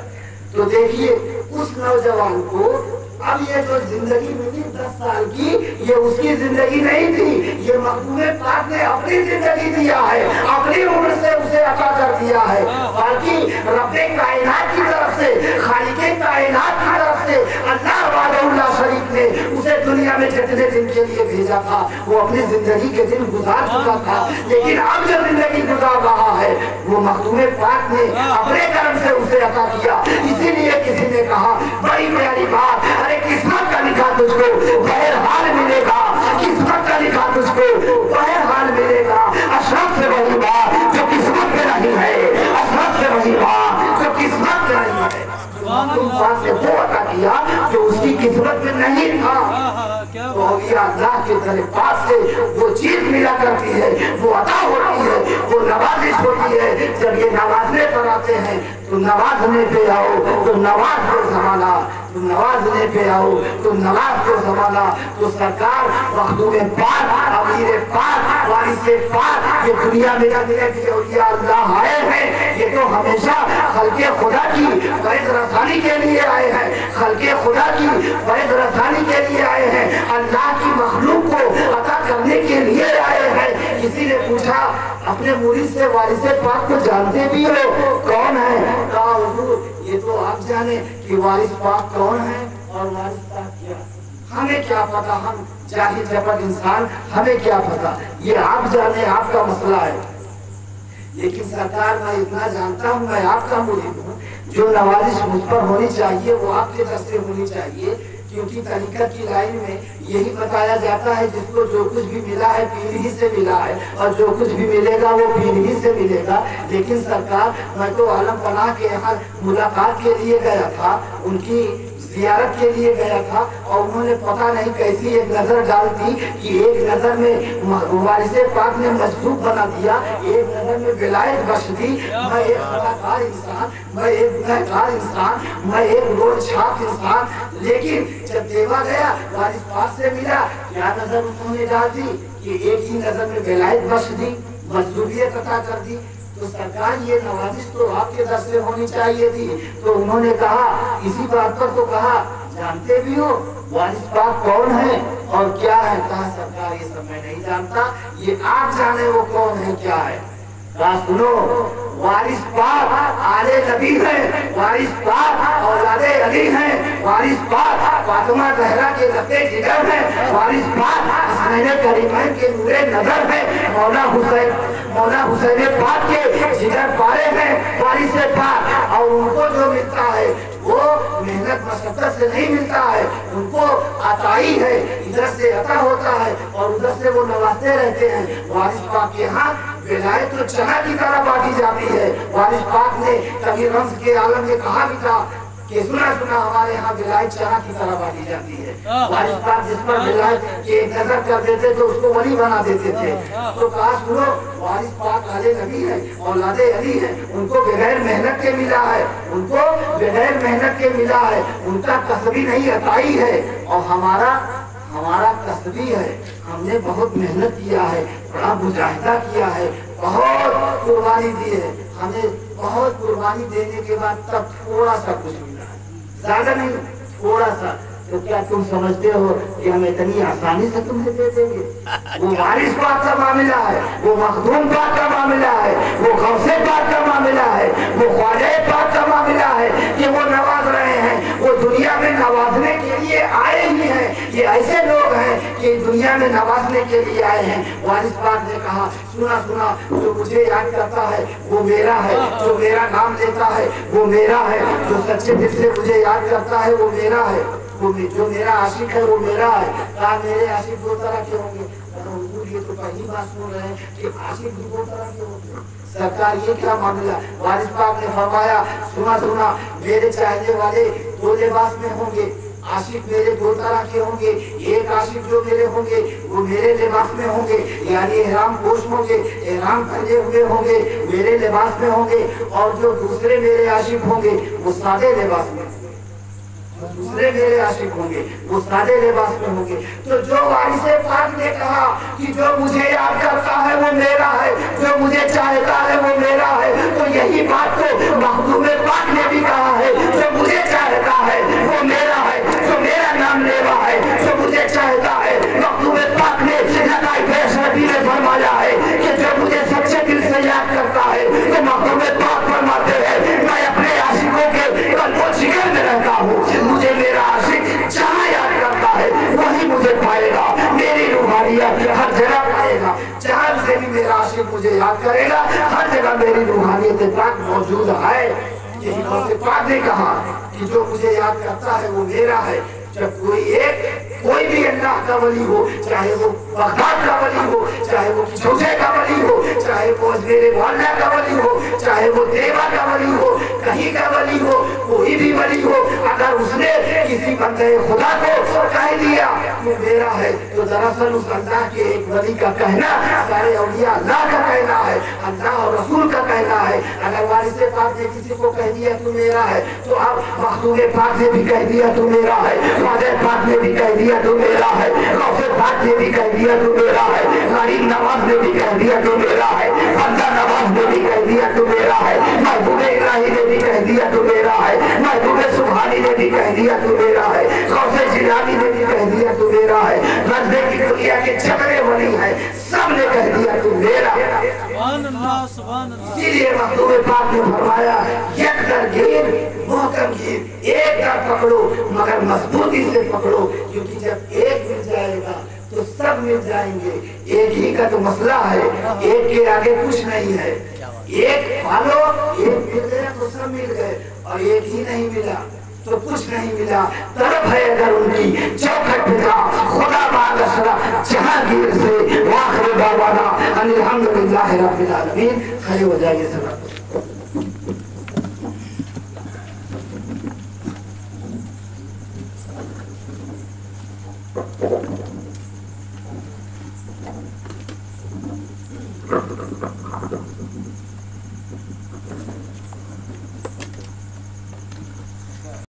تو دیکھیے اس نوجوان کو اب یہ جو زندگی ملی 10 سال کی، یہ اس کی زندگی نہیں تھی، یہ مخدوم پاک نے اپنی زندگی دیا ہے، اپنی عمر سے اسے عطا کر دیا ہے۔ باقی رب کائنات کی طرف سے، خالق کائنات کی طرف سے اللہ وحدہ لا شریک نے اسے دنیا میں جتنے دن کے لیے بھیجا تھا وہ اپنی زندگی کے دن گزار چکا تھا، لیکن اب جو زندگی گزار رہا ہے وہ مخدوم پاک نے اپنے کرم سے اسے عطا کیا۔ اسی لیے کسی نے کہا بڑی پیاری بات، ارے قسمت کا لکھا تجھ کو بہرحال ملے گا، قسمت کا لکھا تجھ کو بہرحال ملے گا۔ اشرف سے وہی بات جو قسمت میں نہیں ہے، اشرف سے وہی بات جو قسمت میں نہیں ہے۔ تم پاس سے وہ عطا کیا جو اس کی قسمت میں نہیں تھا۔ तो औलिया अल्लाह के दरबार से वो चीज मिला करती है, वो अता होती है, वो नवाजिश होती है। जब ये नवाजने पर आते हैं तो नवाजने पे आओ तो नवाज दो जमाना, तुम नवाजने पे आओ तो नवाज दो जमाना। तो सरकार मखदूम पाक, अमीर पाक, वारिस पाक, ये दुनिया में जितने औलिया अल्लाह आए हैं ये तो हमेशा खल्के खुदा की फैज़ रसानी के लिए आए हैं, खल्के खुदा की फैज़ रसानी के लिए आए हैं, अल्लाह की मखलूक को अता करने के लिए आए हैं। किसी ने पूछा अपने मुरीद से वारिस पाक को जानते भी हो, कौन है? कहा हुजूर ये तो आप जाने कि वारिस पाक कौन है और वारिस पाक क्या। हमें क्या पता, हम जाहिल जबरदस्त इंसान, हमें क्या पता, ये आप जाने, आपका मसला है। लेकिन सरकार मैं इतना जानता हूँ, मैं आपका मुरीद हूँ, जो नवाजिश मुझ पर होनी चाहिए वो आपके दर से होनी चाहिए। क्योंकि तरीक़त की लाइन में यही बताया जाता है जिसको जो कुछ भी मिला है पीर ही से मिला है और जो कुछ भी मिलेगा वो पीर ही से मिलेगा। लेकिन सरकार मैं तो आलम पनाह के यहाँ मुलाकात के लिए गया था, उनकी ज़ियारत के लिए गया था और उन्होंने पता नहीं कैसी एक नजर डाल दी कि एक नजर में वारिस पाक ने मजबूत बना दिया, एक नजर में विलायत बख्श दी। मैं एक खताकार इंसान, मैं एक गुनहगार इंसान, मैं एक रोड छाप इंसान, लेकिन जब देवा गया वारिस पाक से मिला, क्या नजर उन्होंने डाल दी कि एक ही नजर में विलायत बख्श दी, मजबूरियत अता कर दी। तो सरकार ये नवाजिश तो आपके दर से होनी चाहिए थी। तो उन्होंने कहा, इसी बात पर तो कहा जानते भी हो वारिस पाक कौन है और क्या है? कहा सरकार ये सब मैं नहीं जानता, ये आप जाने वो कौन है क्या है। कहा सुनो, वारिस पाक आले नबी है, वारिस पाक औलादे अली है, वारिस पाक फातिमा ज़हरा के लबे जिगर है, वारिस पाक हसनैन करीमैन के नूरे नजर है, मौला हुसैन पाक के जिगर पारे हैं वारिस पाक। और उनको जो मिलता है वो मेहनत मशक्कत से नहीं मिलता है, उनको अताई है, इधर से अता होता है और उधर से वो नवाजते रहते हैं। वारिस पाक के यहाँ विलायत तो चना की तरह बांटी जाती है। वारिस पाक ने कबीर रम्ज़ के आलम में कहा भी था कि सुना हमारे यहाँ विलायत चना की तरह बांटी जाती है। वारिस पाक जिस पर विलायत की एक नजर कर देते तो उसको वली बना देते थे। तो कहा सुनो, वारिस पाक आले नबी है, औलादे अली है, उनको बगैर मेहनत के मिला है, उनको बगैर मेहनत के मिला है, उनका कसबी नहीं अताई है और हमारा कसबी है। हमने बहुत मेहनत किया है, बड़ा मुजाहिदा किया है, बहुत कुर्बानी दी है, हमें बहुत कुर्बानी देने के बाद तब थोड़ा सा कुछ मिला है, ज्यादा नहीं, थोड़ा सा। तो क्या तुम समझते हो कि हम इतनी आसानी से तुम्हें दे देंगे? वो वारिस पाक का मामला है, वो मखदूम पाक का मामला है, वो गौसे पाक का मामला है, वो ख्वाजा पाक का मामला है कि वो नवाज रहे हैं, वो दुनिया में नवाजने के लिए आए ही हैं। ये ऐसे लोग हैं कि दुनिया में नवाजने के लिए आए हैं। वारिस पाक ने कहा, सुना जो मुझे याद करता है वो मेरा है, जो मेरा नाम लेता है वो मेरा है, जो सच्चे दिल से मुझे याद करता है वो मेरा है, वो जो मेरा आशिक है वो मेरा है। कहा मेरे आशिक दो तरह के होंगे। ये तो पहली बात सुन रहे हैं कि आशिक भी दो तरह के होंगे। सरकार ये क्या मामला? वारिस पाक ने फरमाया, सुना मेरे चाहने वाले दो लिबास में होंगे, आशिक मेरे दो तरह के होंगे। एक आशिक जो मेरे होंगे वो मेरे लिबास में होंगे, यानी एहराम पोश होंगे, एहराम पहने हुए होंगे, मेरे लिबास में होंगे। और जो दूसरे मेरे आशिक होंगे वो सादे लिबास में, दूसरे मेरे आशिक होंगे वो सादे लिबास में होंगे। तो जो वारिस पाक ने कहा कि जो मुझे याद करता है वो मेरा है, जो मुझे चाहता है वो मेरा है, तो यही बात तो मखदूम पाक ने भी कहा है, जो मुझे चाहता है वो मेरा है, जो मेरा नाम लेवा है, जो मुझे चाहता है। मखदूम पाक ने नकाई बैशरफी में फरमाया है कि जो मुझे सच्चे दिल से याद करता है तो मखदूम पाक फरमाते हैं, मैं अपने आशिकों के कल्बो जिगर में रहता हूँ, मुझे मेरा आशिक जहाँ याद करता है वही मुझे पाएगा, मेरी रूहानियत हर जगह पाएगा। जहाँ से भी मेरा आशिक मुझे याद करेगा हर जगह मेरी रूहानियत पाक मौजूद है। यही पाक ने कहा कि जो मुझे याद करता है वो मेरा है। जब कोई एक कोई भी अल्लाह का वली हो, चाहे वो बगदाद का वली हो, चाहे वो झूठे का वली हो, चाहे वो मेरे मोहल्ला का वली हो, चाहे वो देवा का वली हो, कहीं का वली हो, कोई भी वली हो, अगर उसने किसी बंदे खुदा को कह दिया तू मेरा है, तो दरअसल उस अल्लाह के एक वली का कहना सारे औलिया अल्लाह का कहना है, अल्लाह और रसूल का कहना है। अगर वारिस पाक ने किसी को कह दिया तू मेरा है, तो अब मखदूम पाक ने भी कह दिया तू मेरा है, फादर पाक ने भी कह दिया तू मेरा है, गौसे पाक ने भी कह दिया तू मेरा है, गरीब नवाज ने भी कह दिया तू मेरा है, बंदा नवाज ने भी कह दिया तू मेरा है, महबूब इलाही ने भी कह दिया तू मेरा है, महबूब सुभानी ने भी कह दिया तू मेरा है, गौसे जिलानी ने भी कह दिया तू मेरा है, रजदे की दुनिया के झगड़े वली है, सब ने कह दिया तू मेरा। सुभान अल्लाह, सुभान अल्लाह। इसीलिए महबूब पाक ने फरमाया एक दर गिर मोहकम गिर, एक दर पकड़ो मगर मजबूती से पकड़ो, क्योंकि जब एक मिल जाएगा तो सब मिल जाएंगे। एक ही का तो मसला है, एक के आगे कुछ नहीं है। एक पालो, एक मिल गया तो सब मिल गए, और एक ही नहीं मिला तो कुछ नहीं मिला। तरफ है अगर उनकी चौखट पिता खुदा बादशाह जहांगीर से वाखिर दावाना अल्हम्दुलिल्लाह रब्बिल आलमीन। खड़े हो जाइए सब।